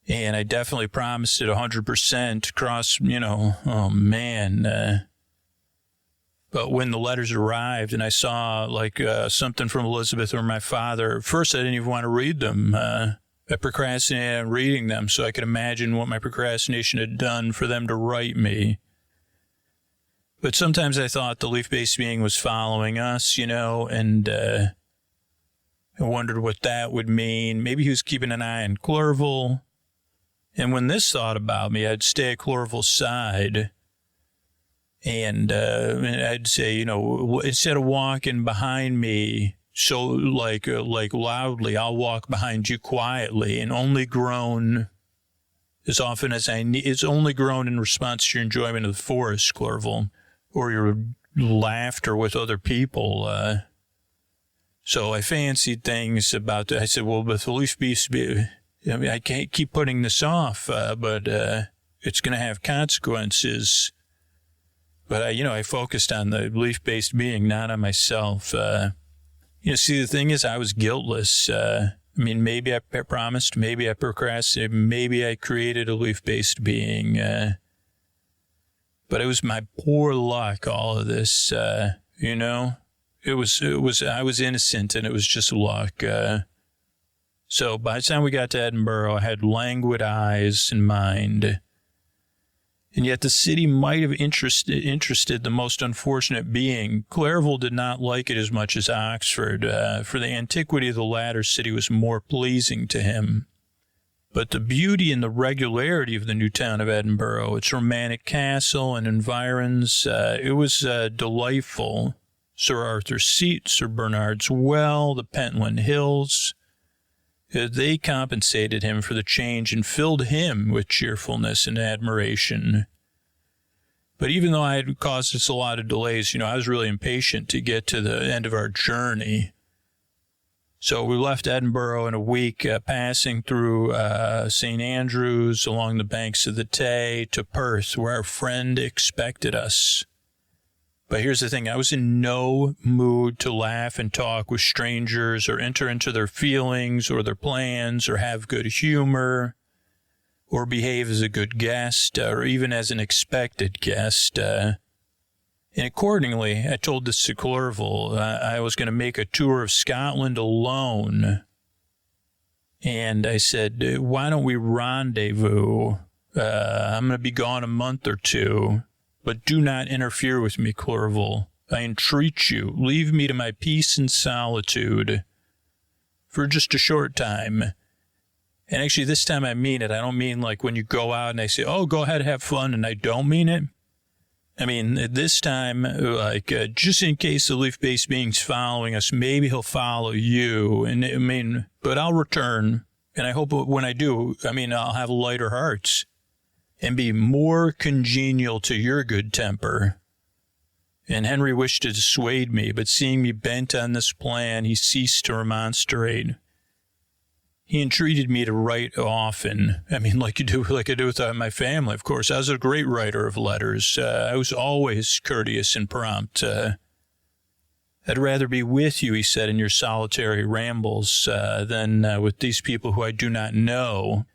And I definitely promised it 100% across, oh man. But when the letters arrived and I saw something from Elizabeth or my father, first I didn't even want to read them. I procrastinated on reading them so I could imagine what my procrastination had done for them to write me. But sometimes I thought the leaf-based being was following us, and I wondered what that would mean. Maybe he was keeping an eye on Clerval. And when this thought about me, I'd stay at Clerval's side. And I'd say, instead of walking behind me so like loudly, I'll walk behind you quietly and only groan as often as I need. It's only groan in response to your enjoyment of the forest, Clerval, or your laughter with other people. So I fancied things about that. I said, well, but the leaf-based, I can't keep putting this off, but it's going to have consequences. But I focused on the leaf-based being, not on myself. See, the thing is, I was guiltless. Maybe I promised, maybe I procrastinated, maybe I created a leaf-based being. But it was my poor luck, all of this, It was, I was innocent and it was just luck. So by the time we got to Edinburgh, I had languid eyes and mind. And yet the city might have interested the most unfortunate being. Clerval did not like it as much as Oxford, for the antiquity of the latter city was more pleasing to him. But the beauty and the regularity of the new town of Edinburgh, its romantic castle and environs, it was delightful. Sir Arthur's Seat, Sir Bernard's Well, the Pentland Hills. They compensated him for the change and filled him with cheerfulness and admiration. But even though I had caused us a lot of delays, I was really impatient to get to the end of our journey. So we left Edinburgh in a week, passing through St. Andrews, along the banks of the Tay, to Perth, where our friend expected us. But here's the thing, I was in no mood to laugh and talk with strangers or enter into their feelings or their plans or have good humor or behave as a good guest or even as an expected guest. And accordingly, I told this to Clerval, I was going to make a tour of Scotland alone. And I said, why don't we rendezvous? I'm going to be gone a month or two, but do not interfere with me, Clerval. I entreat you, leave me to my peace and solitude for just a short time. And actually, this time I mean it. I don't mean like when you go out and I say, oh, go ahead, have fun, and I don't mean it. I mean, this time, like, just in case the leaf-based being's following us, maybe he'll follow you. And I mean, but I'll return. And I hope when I do, I'll have lighter hearts and be more congenial to your good temper. And Henry wished to dissuade me, but seeing me bent on this plan, he ceased to remonstrate. He entreated me to write often. Like I do with my family, of course. I was a great writer of letters. I was always courteous and prompt. I'd rather be with you, he said, in your solitary rambles than with these people who I do not know.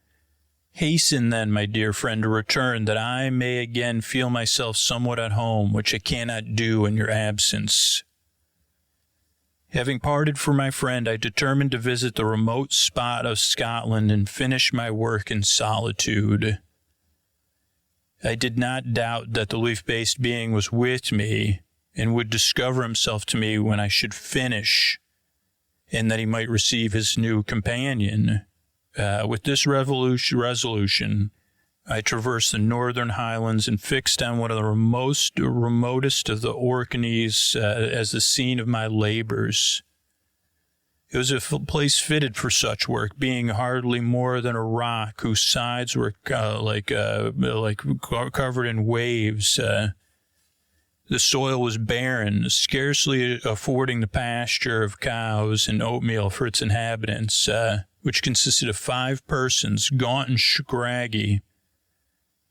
Hasten then, my dear friend, to return, that I may again feel myself somewhat at home, which I cannot do in your absence. Having parted from my friend, I determined to visit the remote spot of Scotland and finish my work in solitude. I did not doubt that the leaf-based being was with me and would discover himself to me when I should finish, and that he might receive his new companion. With this resolution, I traversed the northern highlands and fixed on one of the remotest of the Orkneys as the scene of my labors. It was a place fitted for such work, being hardly more than a rock whose sides were covered in waves. The soil was barren, scarcely affording the pasture of cows and oatmeal for its inhabitants, which consisted of 5 persons, gaunt and scraggy.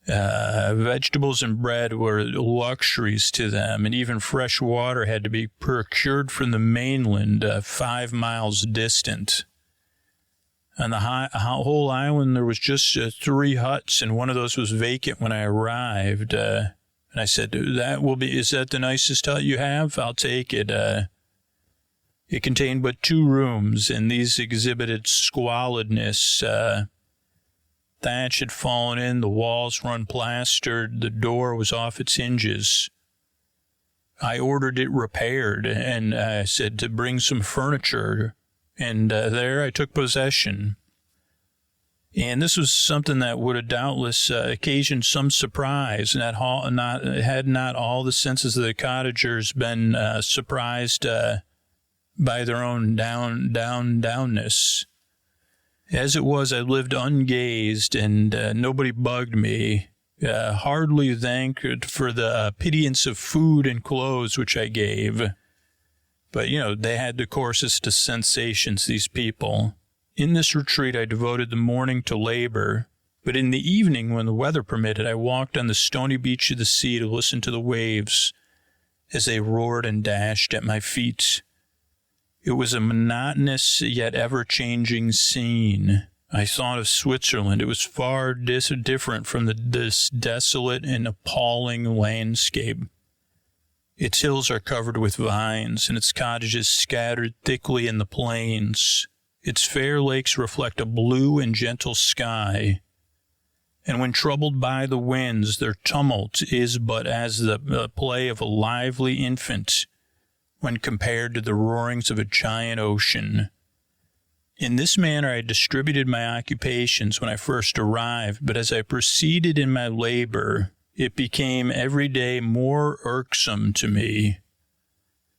Vegetables and bread were luxuries to them, and even fresh water had to be procured from the mainland 5 miles distant. On the whole island, there was just 3 huts, and one of those was vacant when I arrived. And I said, is that the nicest hut you have? I'll take it. It contained but 2 rooms, and these exhibited squalidness. Thatch had fallen in, the walls were unplastered, the door was off its hinges. I ordered it repaired, and I said to bring some furniture, and there I took possession. And this was something that would have doubtless occasioned some surprise, and had not all the senses of the cottagers been surprised by their own downness. As it was, I lived ungazed, and nobody bugged me, hardly thanked for the pittance of food and clothes which I gave. But, they had the coarsest of sensations, these people. In this retreat, I devoted the morning to labor, but in the evening, when the weather permitted, I walked on the stony beach of the sea to listen to the waves as they roared and dashed at my feet. It was a monotonous yet ever-changing scene. I thought of Switzerland. It was far different from this desolate and appalling landscape. Its hills are covered with vines, and its cottages scattered thickly in the plains. Its fair lakes reflect a blue and gentle sky, and when troubled by the winds, their tumult is but as the play of a lively infant when compared to the roarings of a giant ocean. In this manner I distributed my occupations when I first arrived, but as I proceeded in my labor, it became every day more irksome to me.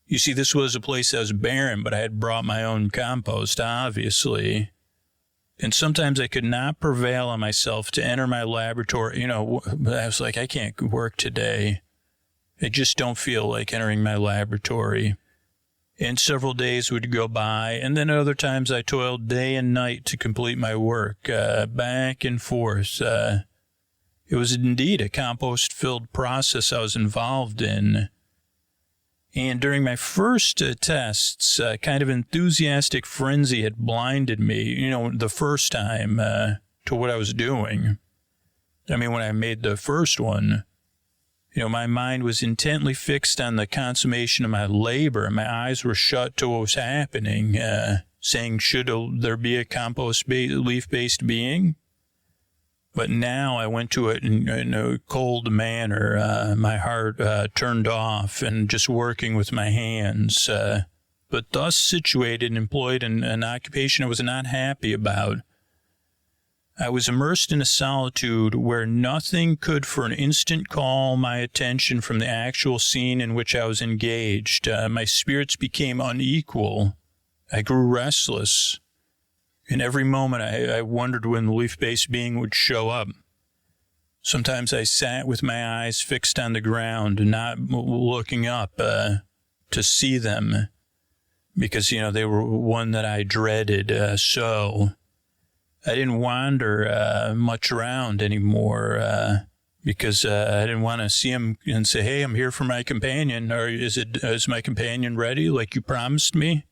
You see, this was a place that was barren, but I had brought my own compost, obviously. And sometimes I could not prevail on myself to enter my laboratory. I was like, I can't work today. I just don't feel like entering my laboratory. And several days would go by, and then at other times I toiled day and night to complete my work, back and forth. It was indeed a compost-filled process I was involved in. And during my first tests, a kind of enthusiastic frenzy had blinded me, the first time to what I was doing. When I made the first one, My mind was intently fixed on the consummation of my labor, and my eyes were shut to what was happening, saying, should there be a leaf-based being? But now I went to it in a cold manner, my heart turned off and just working with my hands. But thus situated and employed in an occupation I was not happy about, I was immersed in a solitude where nothing could for an instant call my attention from the actual scene in which I was engaged. My spirits became unequal. I grew restless. In every moment, I wondered when the leaf-based being would show up. Sometimes I sat with my eyes fixed on the ground, not looking up to see them, because, they were one that I dreaded so. I didn't wander much around anymore because I didn't want to see him and say, hey, I'm here for my companion, or is my companion ready like you promised me?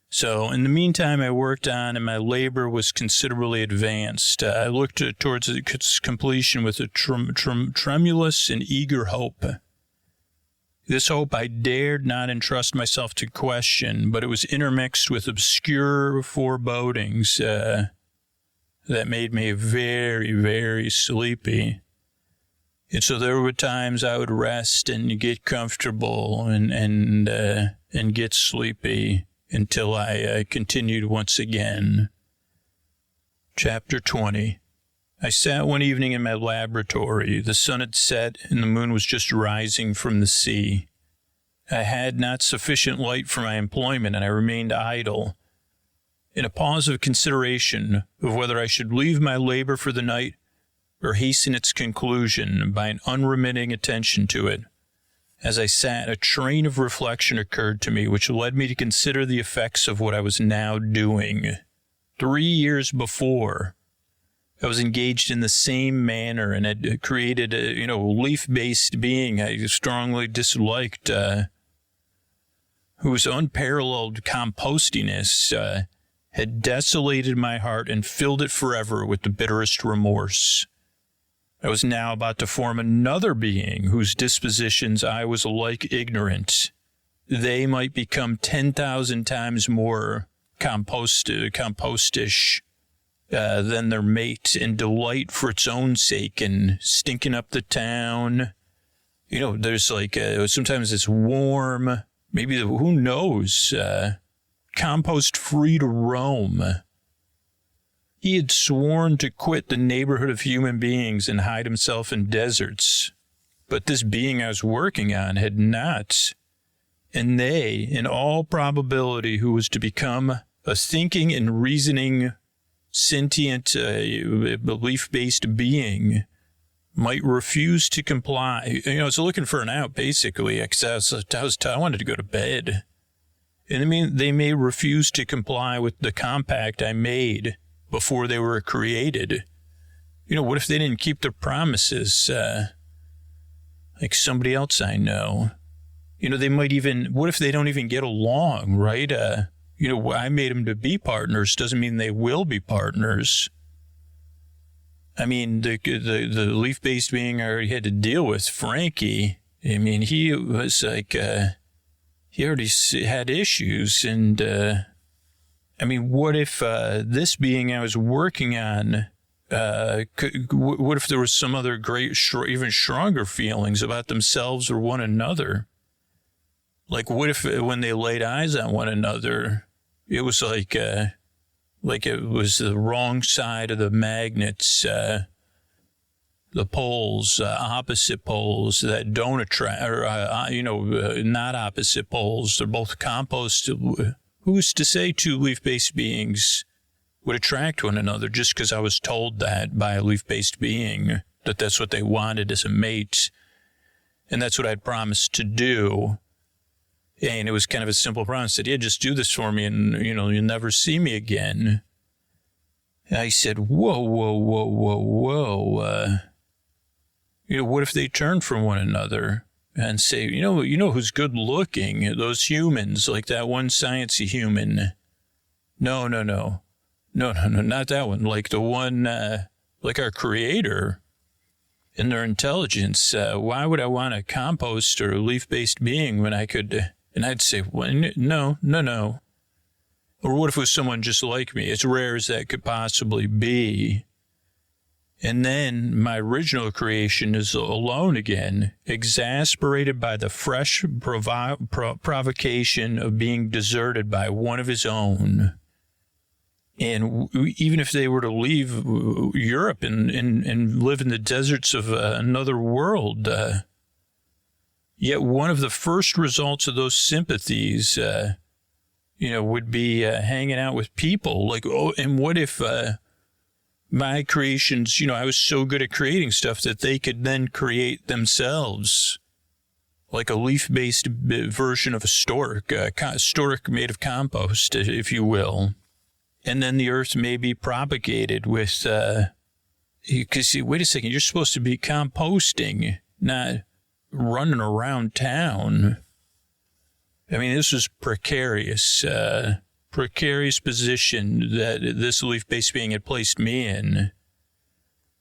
So in the meantime, I worked on, and my labor was considerably advanced. I looked towards its completion with a tremulous and eager hope. This hope I dared not entrust myself to question, but it was intermixed with obscure forebodings that made me very, very sleepy. And so there were times I would rest and get comfortable and get sleepy until I continued once again. Chapter 20. I sat one evening in my laboratory. The sun had set, and the moon was just rising from the sea. I had not sufficient light for my employment, and I remained idle. In a pause of consideration of whether I should leave my labor for the night or hasten its conclusion by an unremitting attention to it, as I sat, a train of reflection occurred to me which led me to consider the effects of what I was now doing. 3 years before, I was engaged in the same manner and had created a, leaf-based being I strongly disliked, whose unparalleled compostiness had desolated my heart and filled it forever with the bitterest remorse. I was now about to form another being whose dispositions I was alike ignorant. They might become 10,000 times more compostish than their mate, and delight for its own sake in stinking up the town. There's sometimes it's warm, maybe who knows, compost free to roam. He had sworn to quit the neighborhood of human beings and hide himself in deserts, but this being I was working on had not, and they, in all probability, who was to become a thinking and reasoning sentient, belief-based being, might refuse to comply. I was looking for an out, basically, because I wanted to go to bed. And they may refuse to comply with the compact I made before they were created. What if they didn't keep their promises? Like somebody else I know. They might even, what if they don't even get along, right? I made them to be partners doesn't mean they will be partners. I mean, the leaf-based being I already had to deal with, Frankie, he was like, he already had issues. And, what if this being I was working on, what if there was some other even stronger feelings about themselves or one another? Like, what if when they laid eyes on one another, it was like it was the wrong side of the magnets, the poles, opposite poles that don't attract, or, not opposite poles. They're both compost. Who's to say two leaf-based beings would attract one another just because I was told that by a leaf-based being, that that's what they wanted as a mate, and that's what I'd promised to do. And it was kind of a simple promise. I said, yeah, just do this for me and, you'll never see me again. And I said, whoa. What if they turn from one another and say, who's good looking? Those humans, like that one sciencey human. No, not that one. Like the one, like our creator. in their intelligence. Why would I want a compost or a leaf-based being when I could? And I'd say, well, no. Or what if it was someone just like me, as rare as that could possibly be? And then my original creation is alone again, exasperated by the fresh provocation of being deserted by one of his own. And even if they were to leave Europe and live in the deserts of another world, yet one of the first results of those sympathies, would be hanging out with people. Like, oh, and what if my creations, I was so good at creating stuff that they could then create themselves, like a leaf-based version of a stork made of compost, if you will. And then the earth may be propagated with, because wait a second, you're supposed to be composting, not running around town. I mean, this was precarious position that this leaf-based being had placed me in.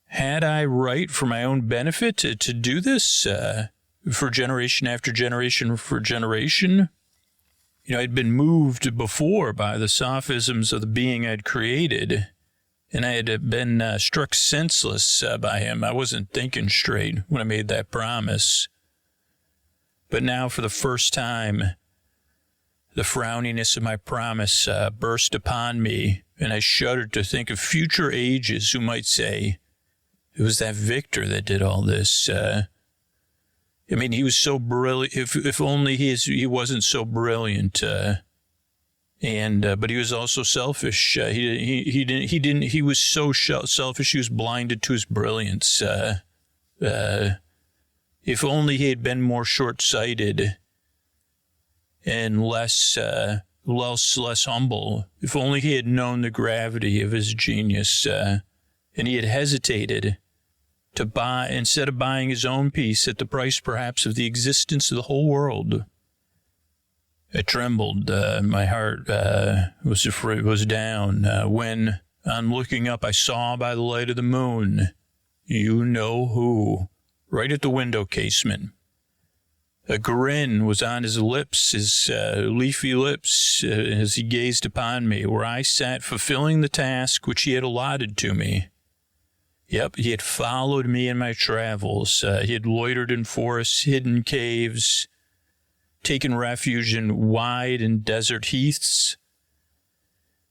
Had I right for my own benefit to do this for generation after generation for generation? I'd been moved before by the sophisms of the being I'd created, and I had been struck senseless by him. I wasn't thinking straight when I made that promise. But now, for the first time, the frowniness of my promise burst upon me, and I shuddered to think of future ages who might say, it was that Victor that did all this. He was so brilliant. If only he wasn't so brilliant. But he was also selfish. He was so selfish. He was blinded to his brilliance. If only he had been more short-sighted and less humble. If only he had known the gravity of his genius, and he had hesitated to buy, instead of buying his own peace at the price perhaps of the existence of the whole world. I trembled. My heart was down when, on looking up, I saw by the light of the moon, you know who, right at the window casement. A grin was on his lips, his leafy lips, as he gazed upon me, where I sat fulfilling the task which he had allotted to me. Yep, he had followed me in my travels. He had loitered in forests, hidden caves, taken refuge in wide and desert heaths.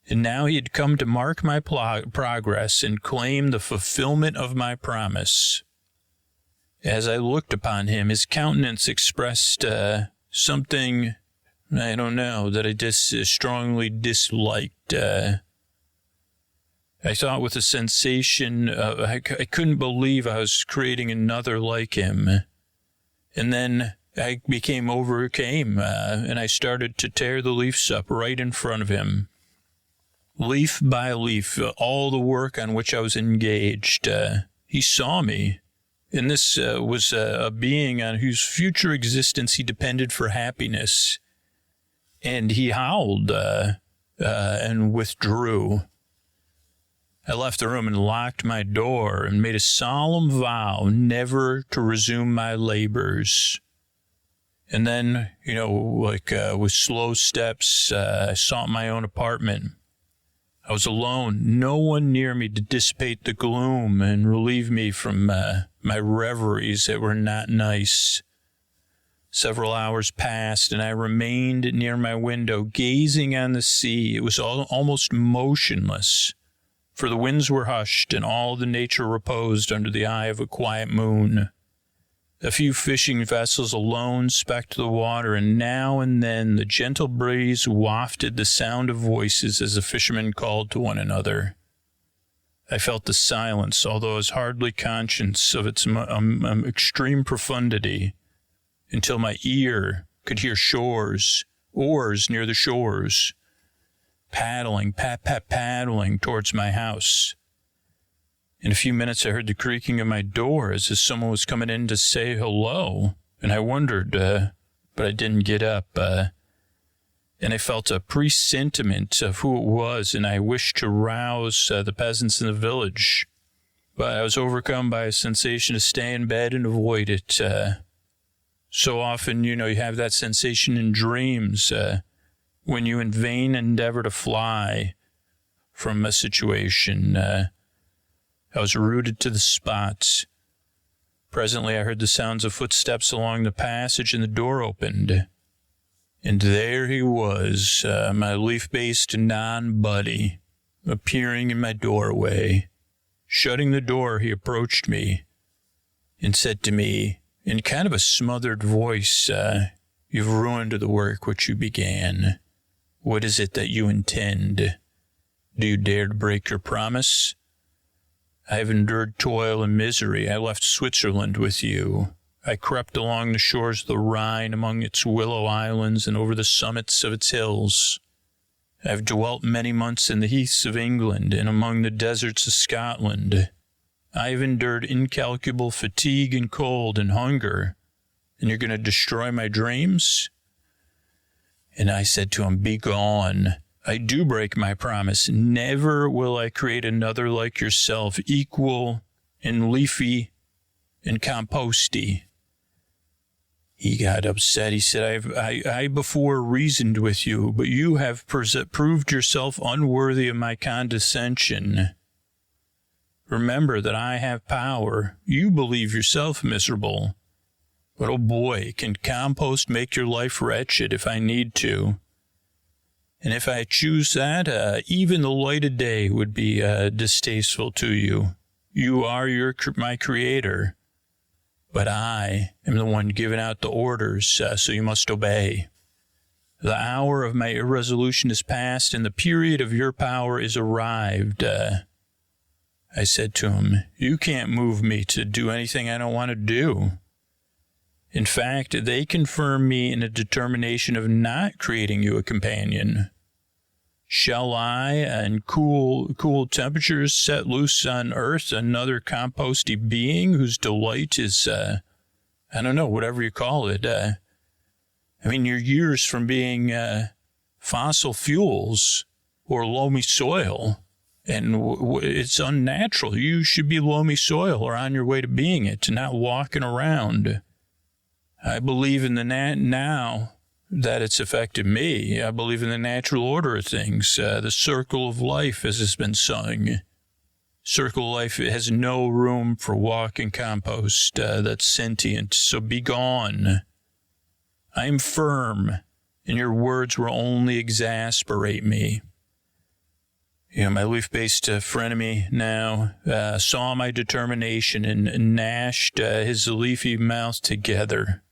And now he had come to mark my progress and claim the fulfillment of my promise. As I looked upon him, his countenance expressed something, I don't know, that I strongly disliked. I thought with a sensation, I couldn't believe I was creating another like him. And then I overcame, and I started to tear the leaves up right in front of him. Leaf by leaf, all the work on which I was engaged. He saw me, and this was a being on whose future existence he depended for happiness. And he howled and withdrew. I left the room and locked my door and made a solemn vow never to resume my labors. And then, with slow steps, I sought my own apartment. I was alone, no one near me to dissipate the gloom and relieve me from my reveries that were not nice. Several hours passed, and I remained near my window, gazing on the sea. It was almost motionless, for the winds were hushed, and all the nature reposed under the eye of a quiet moon. A few fishing vessels alone specked the water, and now and then the gentle breeze wafted the sound of voices as the fishermen called to one another. I felt the silence, although I was hardly conscious of its extreme profundity, until my ear could hear oars near the shores, paddling towards my house. In a few minutes, I heard the creaking of my door as if someone was coming in to say hello, and I wondered, but I didn't get up, and I felt a presentiment of who it was, and I wished to rouse the peasants in the village. but I was overcome by a sensation to stay in bed and avoid it. So often, you have that sensation in dreams when you in vain endeavor to fly from a situation. I was rooted to the spot. Presently, I heard the sounds of footsteps along the passage, and the door opened. And there he was, my leaf-based non-buddy, appearing in my doorway. Shutting the door, he approached me and said to me, in kind of a smothered voice, "You've ruined the work which you began. What is it that you intend? Do you dare to break your promise? I have endured toil and misery. I left Switzerland with you. I crept along the shores of the Rhine, among its willow islands and over the summits of its hills. I have dwelt many months in the heaths of England and among the deserts of Scotland. I have endured incalculable fatigue and cold and hunger, and you're going to destroy my dreams?" And I said to him, "Begone. I do break my promise. Never will I create another like yourself, equal and leafy and composty." He got upset. He said, I before reasoned with you, but you have proved yourself unworthy of my condescension. Remember that I have power. You believe yourself miserable. But, oh boy, can compost make your life wretched if I need to? And if I choose that, even the light of day would be distasteful to you. You are my creator. But I am the one giving out the orders, so you must obey. The hour of my irresolution is past, and the period of your power is arrived. I said to him, "You can't move me to do anything I don't want to do." In fact, they confirm me in a determination of not creating you a companion. Shall I, in cool temperatures, set loose on earth another composty being whose delight is, I don't know, whatever you call it? You're years from being fossil fuels or loamy soil, and it's unnatural. You should be loamy soil or on your way to being it, not walking around. I believe in the now that it's affected me. I believe in the natural order of things, the circle of life, as has been sung. Circle of life has no room for walking compost that's sentient, so be gone. I am firm, and your words will only exasperate me. My leaf-based frenemy now saw my determination and gnashed his leafy mouth together.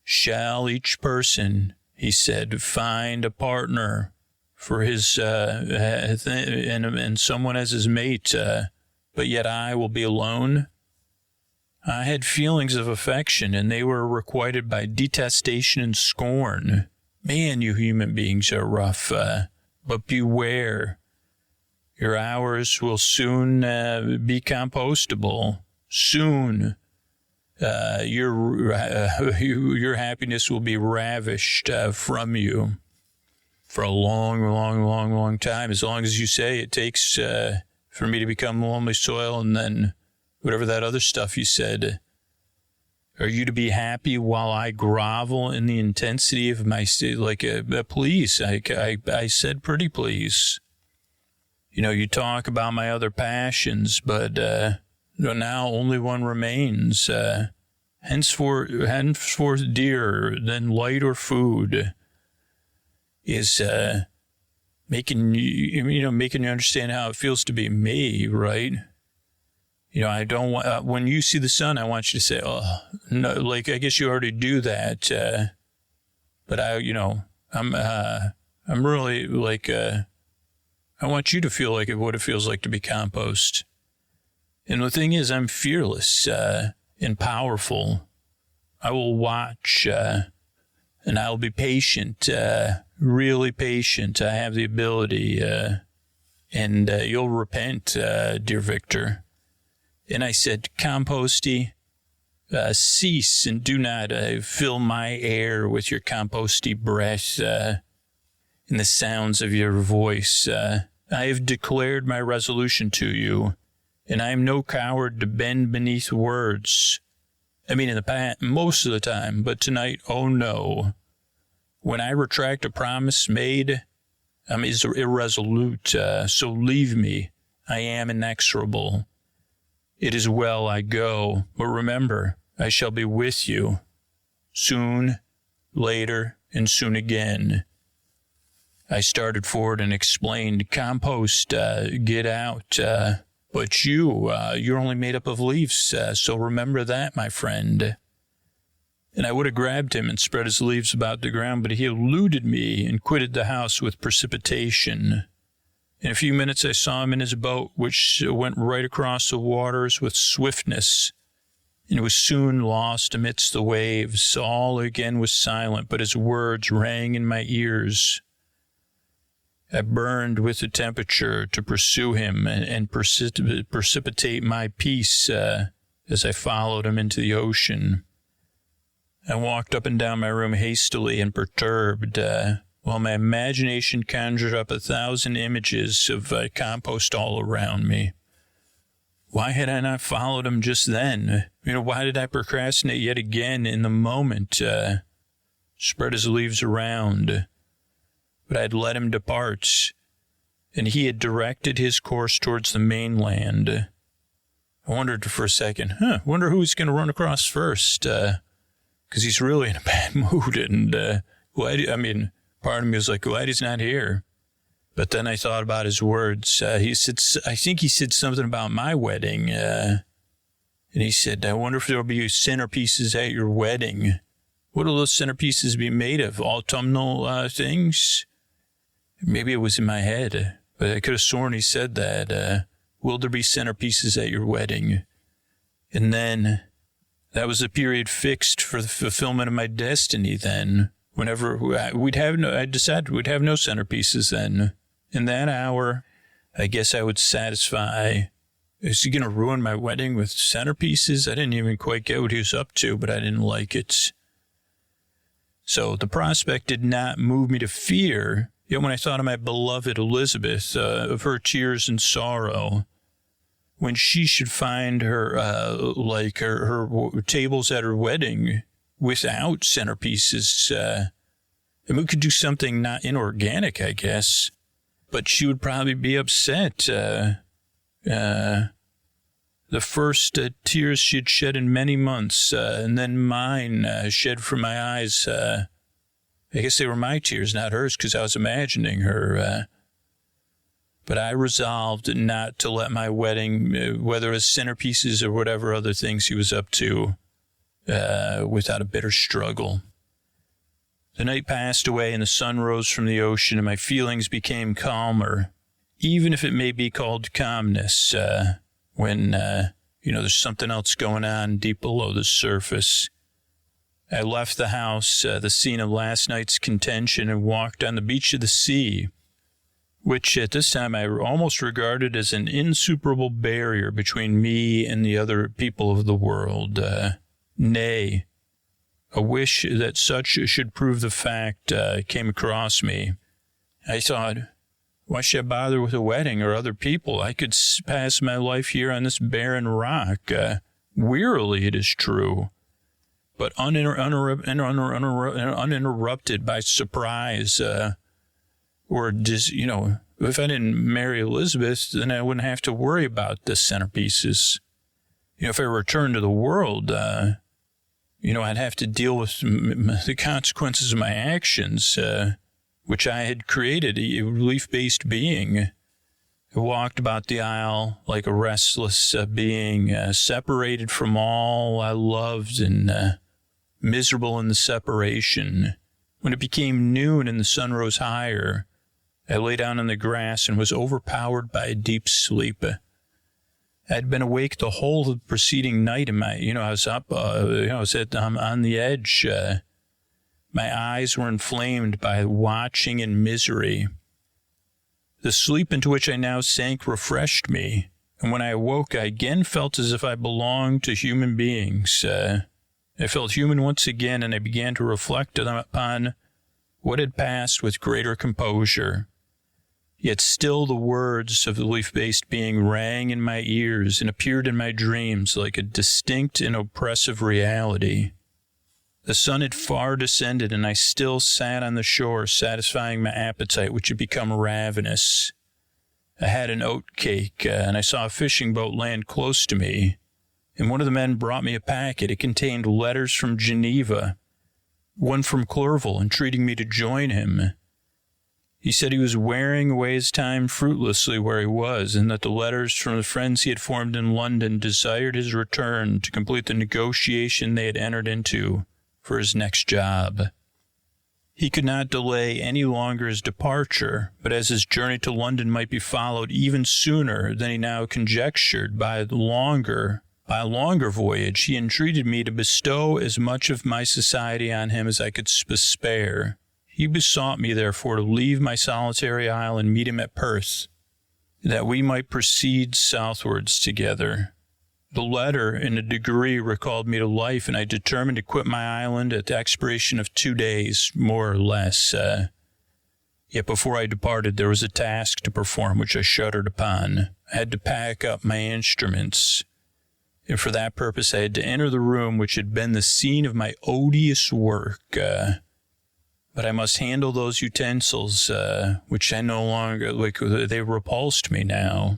"Shall each person," he said, "find a partner for his and someone as his mate, but yet I will be alone?" I had feelings of affection, and they were requited by detestation and scorn. Man, you human beings are rough, but beware. Your hours will soon be compostable. Soon. Your happiness will be ravished from you for a long time. As long as you say it takes for me to become loamy soil, and then whatever that other stuff you said. Are you to be happy while I grovel in the intensity of my please? I said pretty please. You talk about my other passions, but now only one remains. Henceforth dearer than light or food is making you understand how it feels to be me, right? I don't want, when you see the sun, I want you to say, "Oh, no," I guess you already do that. But I'm really I want you to feel like what it feels like to be compost. And the thing is, I'm fearless and powerful. I will watch and I'll be patient, really patient. I have the ability, and you'll repent, dear Victor. And I said, "Composty, cease and do not fill my air with your composty breath and the sounds of your voice. I have declared my resolution to you, and I am no coward to bend beneath words. I mean, in the past, most of the time, but tonight, oh no. When I retract a promise made, I'm irresolute, so leave me. I am inexorable. It is well I go, but remember, I shall be with you. Soon, later, and soon again. I started forward and explained, compost, get out, but you're only made up of leaves, so remember that, my friend. And I would have grabbed him and spread his leaves about the ground, but he eluded me and quitted the house with precipitation. In a few minutes, I saw him in his boat, which went right across the waters with swiftness, and was soon lost amidst the waves. All again was silent, but his words rang in my ears. I burned with the temperature to pursue him and precipitate my peace as I followed him into the ocean. I walked up and down my room hastily and perturbed, while my imagination conjured up 1,000 images of compost all around me. Why had I not followed him just then? Why did I procrastinate yet again in the moment? Spread his leaves around. But I had let him depart, and he had directed his course towards the mainland. I wondered for a second, wonder who's going to run across first, because he's really in a bad mood, and, part of me was like, glad he's not here. But then I thought about his words. I think he said something about my wedding, and he said, I wonder if there'll be centerpieces at your wedding. What will those centerpieces be made of? Autumnal things? Maybe it was in my head, but I could have sworn he said that. Will there be centerpieces at your wedding? And then that was the period fixed for the fulfillment of my destiny then. Whenever I decided we'd have no centerpieces then. In that hour, I guess I would satisfy. Is he going to ruin my wedding with centerpieces? I didn't even quite get what he was up to, but I didn't like it. So the prospect did not move me to fear. Yet when I thought of my beloved Elizabeth, of her tears and sorrow, when she should find her, her tables at her wedding without centerpieces, we could do something not inorganic, I guess, but she would probably be upset. The first tears she had shed in many months, and then mine shed from my eyes. I guess they were my tears, not hers, because I was imagining her. But I resolved not to let my wedding, whether as centerpieces or whatever other things he was up to, without a bitter struggle. The night passed away and the sun rose from the ocean and my feelings became calmer, even if it may be called calmness, when, there's something else going on deep below the surface. I left the house, the scene of last night's contention, and walked on the beach of the sea, which at this time I almost regarded as an insuperable barrier between me and the other people of the world. Nay, a wish that such should prove the fact came across me. I thought, why should I bother with a wedding or other people? I could pass my life here on this barren rock, wearily it is true, but uninterrupted by surprise, if I didn't marry Elizabeth, then I wouldn't have to worry about the centerpieces. If I returned to the world, I'd have to deal with the consequences of my actions, which I had created, a relief-based being. I walked about the aisle like a restless being, separated from all I loved and miserable in the separation. When it became noon and the sun rose higher, I lay down on the grass and was overpowered by a deep sleep. I had been awake the whole of the preceding night, and I was up, I was on the edge. My eyes were inflamed by watching and misery. The sleep into which I now sank refreshed me, and when I awoke, I again felt as if I belonged to human beings. I felt human once again, and I began to reflect upon what had passed with greater composure. Yet still the words of the leaf-based being rang in my ears and appeared in my dreams like a distinct and oppressive reality. The sun had far descended, and I still sat on the shore, satisfying my appetite, which had become ravenous. I had an oat cake, and I saw a fishing boat land close to me, and one of the men brought me a packet. It contained letters from Geneva, one from Clerval, entreating me to join him. He said he was wearing away his time fruitlessly where he was, and that the letters from the friends he had formed in London desired his return to complete the negotiation they had entered into for his next job. He could not delay any longer his departure, but as his journey to London might be followed even sooner than he now conjectured by a longer voyage, he entreated me to bestow as much of my society on him as I could spare. He besought me, therefore, to leave my solitary isle and meet him at Perth, that we might proceed southwards together. The letter, in a degree, recalled me to life, and I determined to quit my island at the expiration of 2 days, more or less. Yet before I departed, there was a task to perform which I shuddered upon. I had to pack up my instruments, and for that purpose I had to enter the room which had been the scene of my odious work. But I must handle those utensils, which I no longer, they repulsed me now.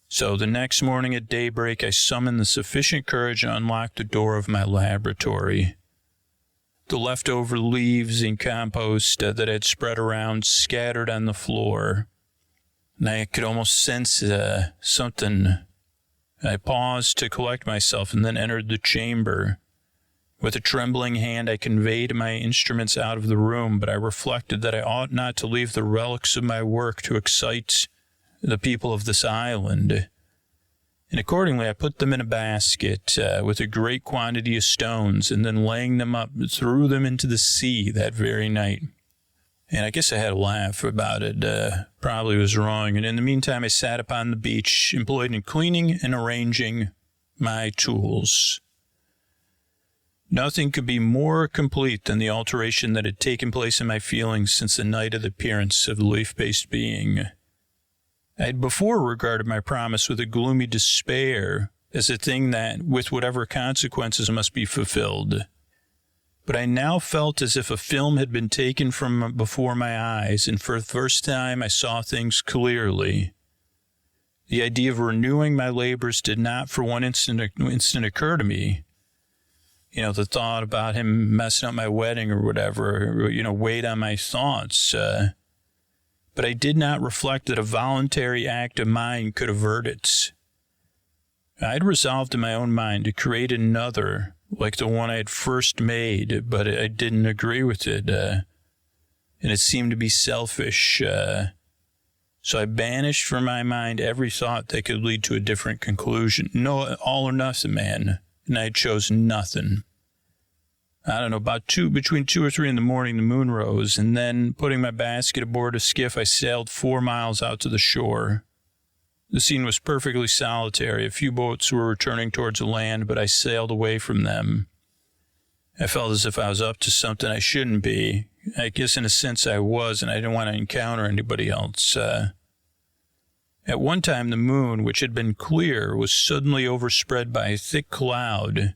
So the next morning at daybreak, I summoned the sufficient courage and unlocked the door of my laboratory. The leftover leaves and compost that I had spread around scattered on the floor, and I could almost sense something. I paused to collect myself and then entered the chamber. With a trembling hand, I conveyed my instruments out of the room, but I reflected that I ought not to leave the relics of my work to excite the people of this island. And accordingly, I put them in a basket with a great quantity of stones, and then laying them up, threw them into the sea that very night. And I guess I had a laugh about it. Probably was wrong. And in the meantime, I sat upon the beach, employed in cleaning and arranging my tools. Nothing could be more complete than the alteration that had taken place in my feelings since the night of the appearance of the leaf-based being. I had before regarded my promise with a gloomy despair as a thing that, with whatever consequences, must be fulfilled. But I now felt as if a film had been taken from before my eyes, and for the first time I saw things clearly. The idea of renewing my labors did not for one instant occur to me. The thought about him messing up my wedding or whatever, weighed on my thoughts. But I did not reflect that a voluntary act of mine could avert it. I had resolved in my own mind to create another, like the one I had first made, but I didn't agree with it, and it seemed to be selfish. So I banished from my mind every thought that could lead to a different conclusion. No, all or nothing, man. And I chose nothing. I don't know, between 2 or 3 in the morning, the moon rose, and then, putting my basket aboard a skiff, I sailed 4 miles out to the shore. The scene was perfectly solitary. A few boats were returning towards the land, but I sailed away from them. I felt as if I was up to something I shouldn't be. I guess in a sense I was, and I didn't want to encounter anybody else. At one time, the moon, which had been clear, was suddenly overspread by a thick cloud,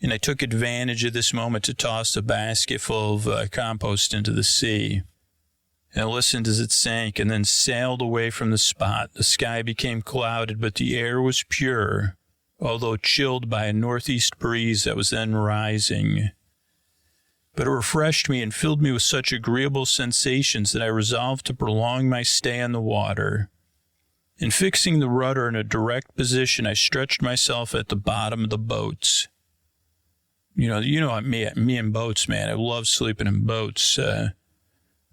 and I took advantage of this moment to toss a basket full of compost into the sea. And I listened as it sank and then sailed away from the spot. The sky became clouded, but the air was pure, although chilled by a northeast breeze that was then rising. But it refreshed me and filled me with such agreeable sensations that I resolved to prolong my stay on the water. In fixing the rudder in a direct position, I stretched myself at the bottom of the boats. Me and boats, man. I love sleeping in boats.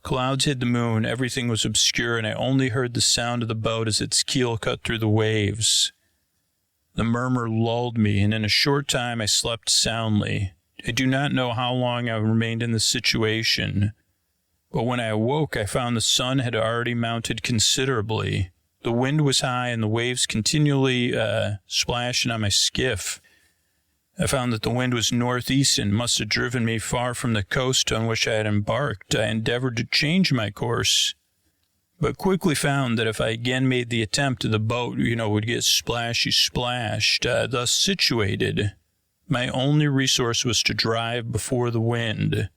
Clouds hid the moon, everything was obscure, and I only heard the sound of the boat as its keel cut through the waves. The murmur lulled me, and in a short time I slept soundly. I do not know how long I remained in this situation, but when I awoke, I found the sun had already mounted considerably. The wind was high, and the waves continually splashing on my skiff. I found that the wind was northeast and must have driven me far from the coast on which I had embarked. I endeavored to change my course, but quickly found that if I again made the attempt, the boat, would get splashed. Thus situated, my only resource was to drive before the wind.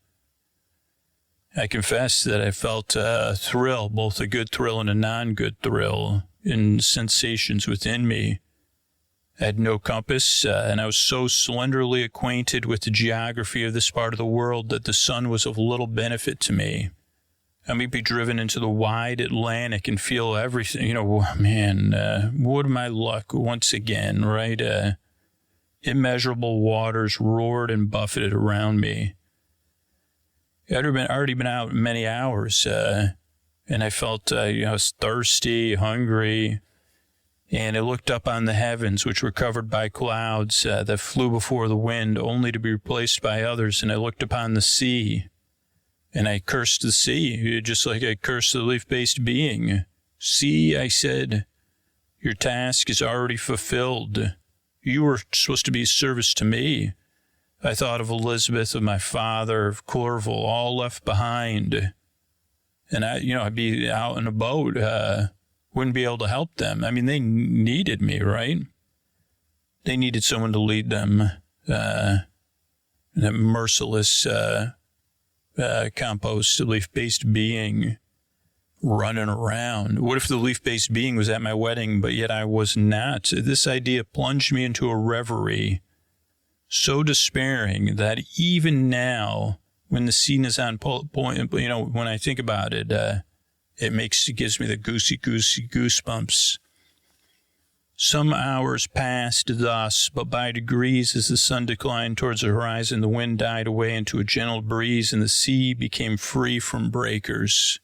I confess that I felt a thrill, both a good thrill and a non-good thrill, in sensations within me. I had no compass, and I was so slenderly acquainted with the geography of this part of the world that the sun was of little benefit to me. I may be driven into the wide Atlantic and feel everything, what my luck once again, right? Immeasurable waters roared and buffeted around me. I'd already been out many hours, and I felt, I was thirsty, hungry, and I looked up on the heavens, which were covered by clouds that flew before the wind, only to be replaced by others, and I looked upon the sea. And I cursed the sea, just like I cursed the leaf-based being. Sea, I said, your task is already fulfilled. You were supposed to be of service to me. I thought of Elizabeth, of my father, of Clerval, all left behind. And I'd be out in a boat, wouldn't be able to help them. I mean, they needed me, right? They needed someone to lead them. That merciless, compost leaf-based being running around. What if the leaf-based being was at my wedding, but yet I was not? This idea plunged me into a reverie so despairing that even now, when the scene is on point, when I think about it, it gives me the goosebumps. Some hours passed thus, but by degrees, as the sun declined towards the horizon, the wind died away into a gentle breeze, and the sea became free from breakers.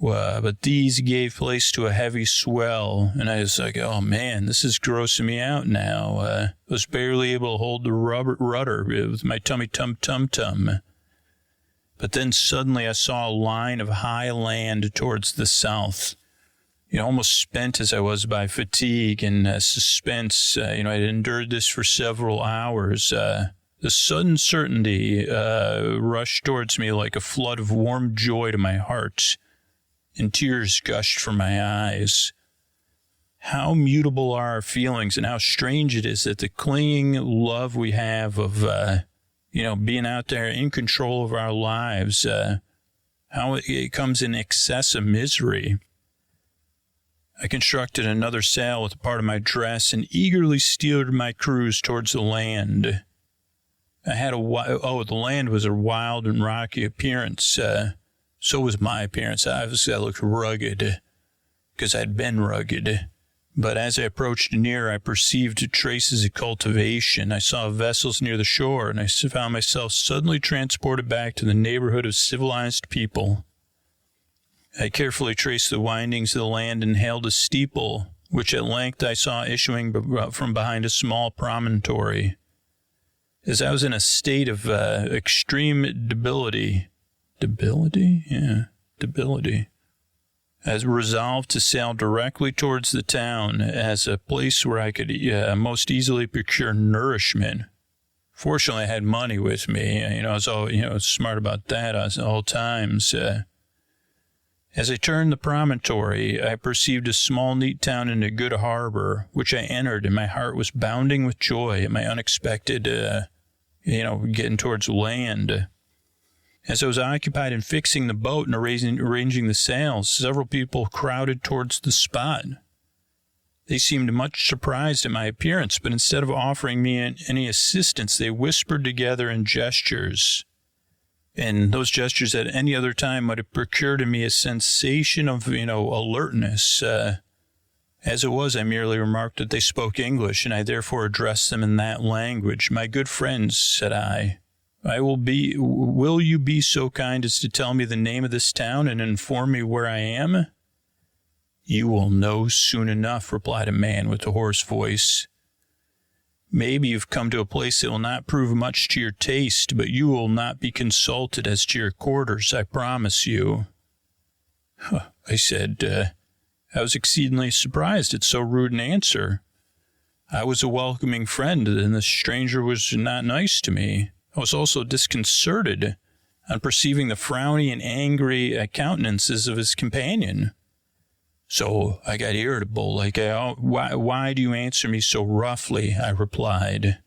But these gave place to a heavy swell, and I was like, oh man, this is grossing me out now. I was barely able to hold the rudder with my tummy tum-tum-tum. But then suddenly I saw a line of high land towards the south. Almost spent as I was by fatigue and suspense. I'd endured this for several hours. The sudden certainty rushed towards me like a flood of warm joy to my heart, and tears gushed from my eyes. How mutable are our feelings, and how strange it is that the clinging love we have of, being out there in control of our lives, how it comes in excess of misery. I constructed another sail with a part of my dress and eagerly steered my cruise towards the land. The land was a wild and rocky appearance. So was my appearance. Obviously, I looked rugged because I'd been rugged. But as I approached near, I perceived traces of cultivation. I saw vessels near the shore, and I found myself suddenly transported back to the neighborhood of civilized people. I carefully traced the windings of the land and hailed a steeple, which at length I saw issuing from behind a small promontory. As I was in a state of extreme debility, I was resolved to sail directly towards the town as a place where I could most easily procure nourishment. Fortunately, I had money with me. I was all, smart about that at all times. As I turned the promontory, I perceived a small, neat town in a good harbor, which I entered, and my heart was bounding with joy at my unexpected, getting towards land. As I was occupied in fixing the boat and arranging the sails, several people crowded towards the spot. They seemed much surprised at my appearance, but instead of offering me any assistance, they whispered together in gestures. And those gestures at any other time might have procured in me a sensation of, alertness. As it was, I merely remarked that they spoke English, and I therefore addressed them in that language. My good friends, said I, will you be so kind as to tell me the name of this town and inform me where I am? You will know soon enough, replied a man with a hoarse voice. Maybe you've come to a place that will not prove much to your taste, but you will not be consulted as to your quarters, I promise you. I said, I was exceedingly surprised at so rude an answer. I was a welcoming friend, and the stranger was not nice to me. I was also disconcerted on perceiving the frowny and angry countenances of his companion. So I got irritable, like, why do you answer me so roughly? I replied.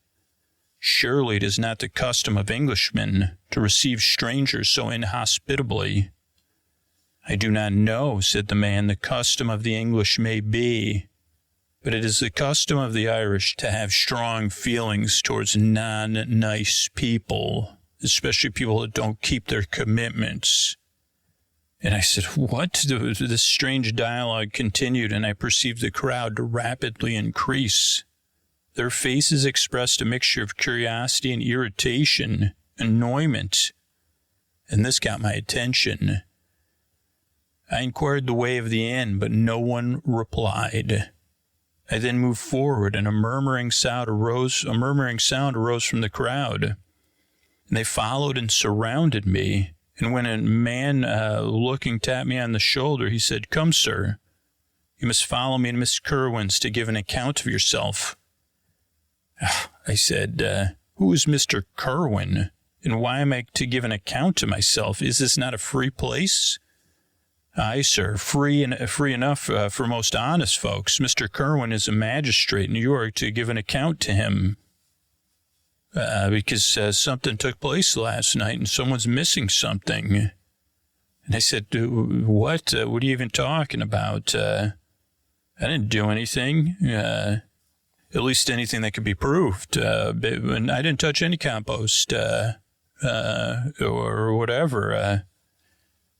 Surely it is not the custom of Englishmen to receive strangers so inhospitably. I do not know, said the man. The custom of the English may be, but it is the custom of the Irish to have strong feelings towards non-nice people, especially people that don't keep their commitments. And I said, what? This strange dialogue continued, and I perceived the crowd to rapidly increase. Their faces expressed a mixture of curiosity and irritation, annoyment, and this got my attention. I inquired the way of the inn, but no one replied. I then moved forward, and a murmuring sound arose from the crowd. And they followed and surrounded me. And when a man looking tapped me on the shoulder, he said, "Come, sir, you must follow me to Miss Kerwin's to give an account of yourself." I said, "Who is Mr. Kerwin, and why am I to give an account to myself? Is this not a free place?" "Aye, sir, free enough for most honest folks. Mr. Kerwin is a magistrate, and you are to give an account to him. Because something took place last night and someone's missing something." And I said, "What? What are you even talking about? I didn't do anything, at least anything that could be proved. And I didn't touch any compost or whatever.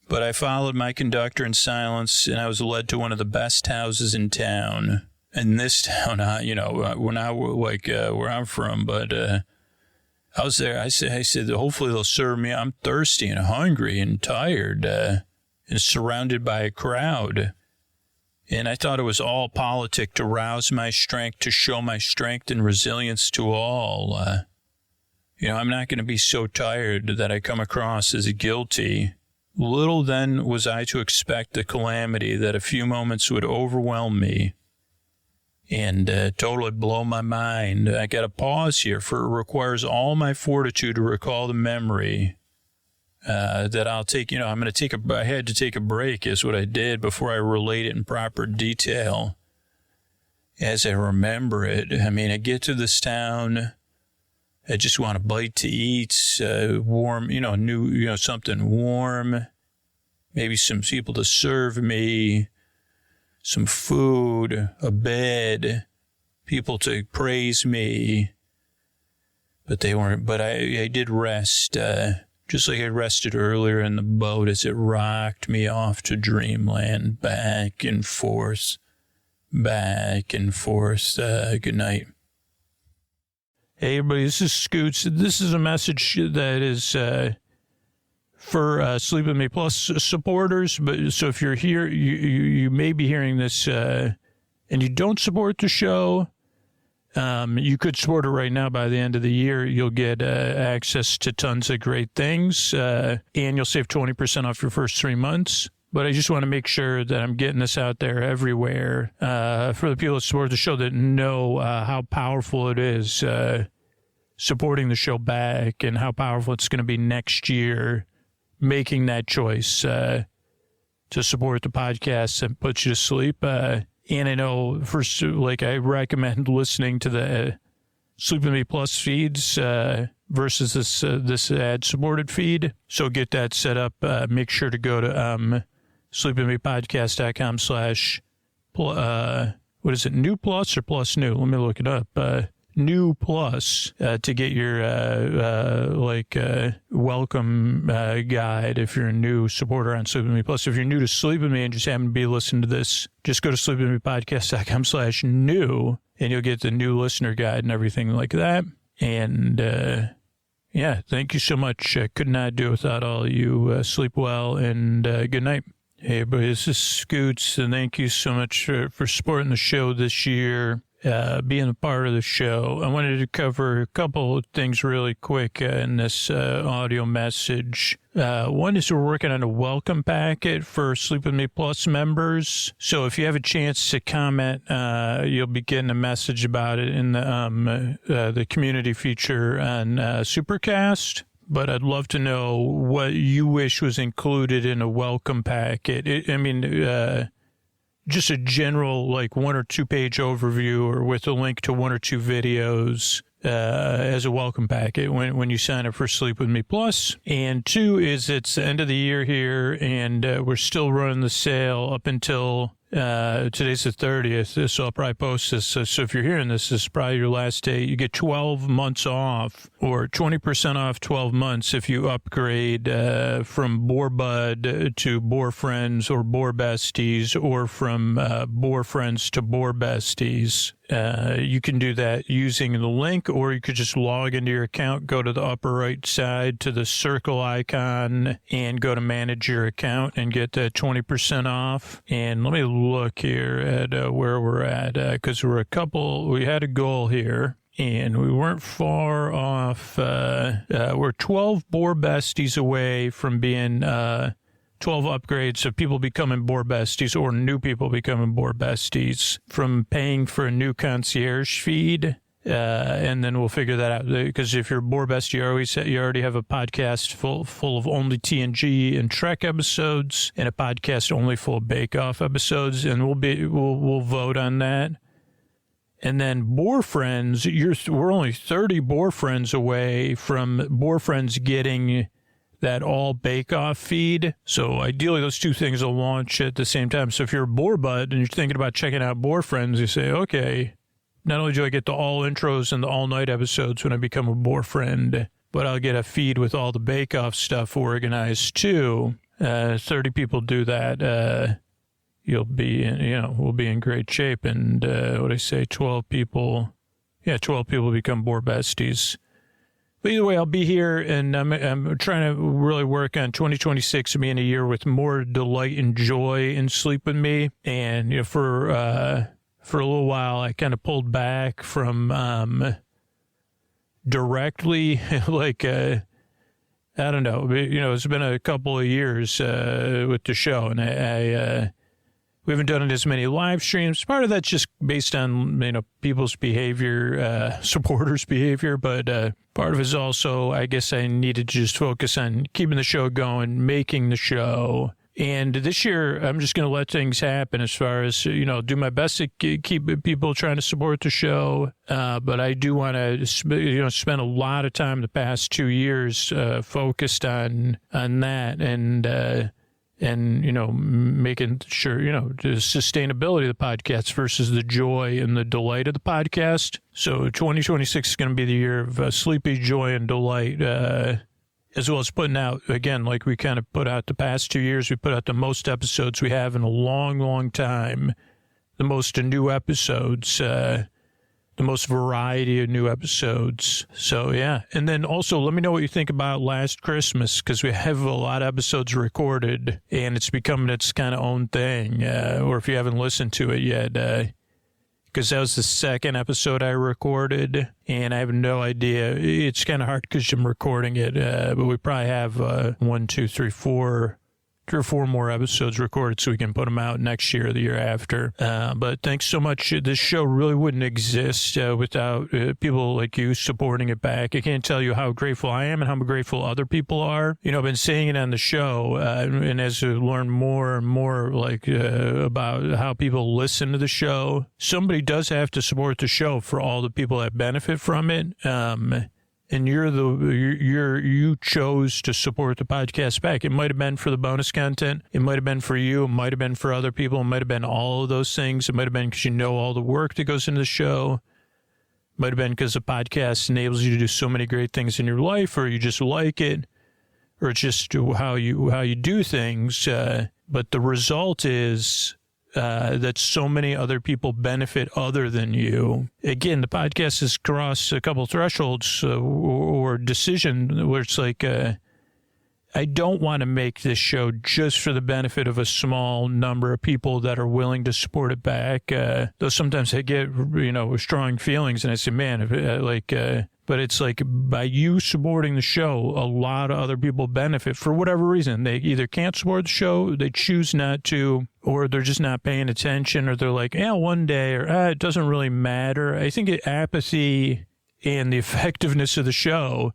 But I followed my conductor in silence, and I was led to one of the best houses in town. In this town, where I'm from, but I was there. I said, hopefully they'll serve me. I'm thirsty and hungry and tired, and surrounded by a crowd. And I thought it was all politic to rouse my strength, to show my strength and resilience to all. I'm not going to be so tired that I come across as guilty. Little then was I to expect the calamity that a few moments would overwhelm me and totally blow my mind. I got to pause here, for it requires all my fortitude to recall the memory that I'll take. I had to take a break, is what I did, before I relate it in proper detail as I remember it. I mean, I get to this town, I just want a bite to eat, warm, something warm, maybe some people to serve me, some food, a bed, people to praise me. But they weren't, but I did rest, just like I rested earlier in the boat as it rocked me off to dreamland, back and forth, back and forth. Good night. Hey, everybody, this is Scoots. This is a message that is for Sleep With Me Plus supporters. But so if you're here, you may be hearing this and you don't support the show, you could support it right now. By the end of the year, you'll get access to tons of great things, and you'll save 20% off your first 3 months. But I just want to make sure that I'm getting this out there everywhere for the people that support the show, that know how powerful it is supporting the show back, and how powerful it's going to be next year, making that choice to support the podcast that puts you to sleep. And I know, first, I recommend listening to the Sleep With Me Plus feeds versus this ad-supported feed. So get that set up. Make sure to go to sleepwithmepodcast.com/ what is it, new plus or plus new? Let me look it up. New plus to get your welcome guide if you're a new supporter on Sleep With Me Plus. If you're new to Sleep With Me and just happen to be listening to this, just go to sleepwithmepodcast.com/new, and you'll get the new listener guide and everything like that. And thank you so much. I could not do it without all you. Sleep well, and good night. Hey, everybody, this is Scoots, and thank you so much for supporting the show this year, being a part of the show. I wanted to cover a couple of things really quick in this audio message. One is we're working on a welcome packet for Sleep With Me Plus members. So if you have a chance to comment, you'll be getting a message about it in the community feature on Supercast. But I'd love to know what you wish was included in a welcome packet. just a general, like, 1 or 2 page overview or with a link to 1 or 2 videos as a welcome packet when you sign up for Sleep With Me Plus. And 2 is it's the end of the year here, and we're still running the sale up until today's the 30th, so I'll probably post this. So if you're hearing this, this is probably your last day. You get 12 months off, or 20% off 12 months if you upgrade from Boar Bud to Boar Friends or Boar Besties, or from Boar Friends to Boar Besties. You can do that using the link, or you could just log into your account, go to the upper right side to the circle icon, and go to manage your account and get 20% off. And let me look here at where we're at, because we had a goal here, and we weren't far off. We're 12 Boar Besties away from being 12 upgrades of people becoming Boar Besties, or new people becoming Boar Besties, from paying for a new concierge feed. And then we'll figure that out, because if you're a Boar Bestie, you already have a podcast full of only TNG and Trek episodes, and a podcast only full of Bake Off episodes, and we'll vote on that. And then Boar Friends, we're only 30 Boar Friends away from Boar Friends getting that all bake-off feed. So ideally, those 2 things will launch at the same time. So if you're a Boar Bud and you're thinking about checking out Boar Friends, you say, okay, not only do I get the all intros and the all-night episodes when I become a Boar Friend, but I'll get a feed with all the bake-off stuff organized too. 30 people do that. We'll be in great shape. And what I say, 12 people become Boar Besties. But either way, I'll be here, and I'm trying to really work on 2026 being a year with more delight and joy in Sleep With Me. And for a little while, I kind of pulled back from directly, like I don't know, it's been a couple of years with the show, and we haven't done it as many live streams. Part of that's just based on, people's behavior, supporters' behavior. But part of it is also, I guess I needed to just focus on keeping the show going, making the show. And this year, I'm just going to let things happen as far as, do my best to keep people trying to support the show. But I do want to, spend a lot of time the past 2 years focused on that, and making sure, the sustainability of the podcast versus the joy and the delight of the podcast. So 2026 is going to be the year of sleepy joy and delight, as well as putting out, again, like we kind of put out the past 2 years, we put out the most episodes we have in a long, long time, the most new episodes, the most variety of new episodes. So, yeah. And then also, let me know what you think about Last Christmas, because we have a lot of episodes recorded, and it's becoming its kind of own thing. Or if you haven't listened to it yet, because that was the second episode I recorded, and I have no idea. It's kind of hard because I'm recording it, but we probably have 3 or 4 more episodes recorded so we can put them out next year or the year after. But thanks so much. This show really wouldn't exist without people like you supporting it back. I can't tell you how grateful I am and how grateful other people are. I've been saying it on the show, and as we learn more and more about how people listen to the show, somebody does have to support the show for all the people that benefit from it. And you chose to support the podcast back. It might have been for the bonus content. It might have been for you. It might have been for other people. It might have been all of those things. It might have been because all the work that goes into the show. It might have been because the podcast enables you to do so many great things in your life, or you just like it, or it's just how you do things. But the result is that so many other people benefit other than you. Again, the podcast has crossed a couple thresholds or decision where it's like, I don't want to make this show just for the benefit of a small number of people that are willing to support it back. Though sometimes I get, strong feelings, and I say, man, but it's like by you supporting the show, a lot of other people benefit for whatever reason. They either can't support the show, they choose not to, or they're just not paying attention, or they're like, one day, or it doesn't really matter. I think apathy and the effectiveness of the show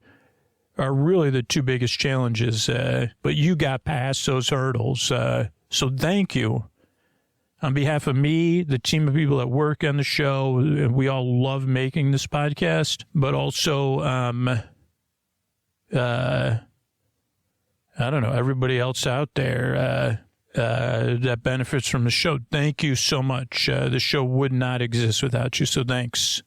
are really the 2 biggest challenges. But you got past those hurdles. So thank you. on behalf of me, the team of people that work on the show, we all love making this podcast, but also, I don't know, everybody else out there that benefits from the show. Thank you so much. The show would not exist without you, so thanks.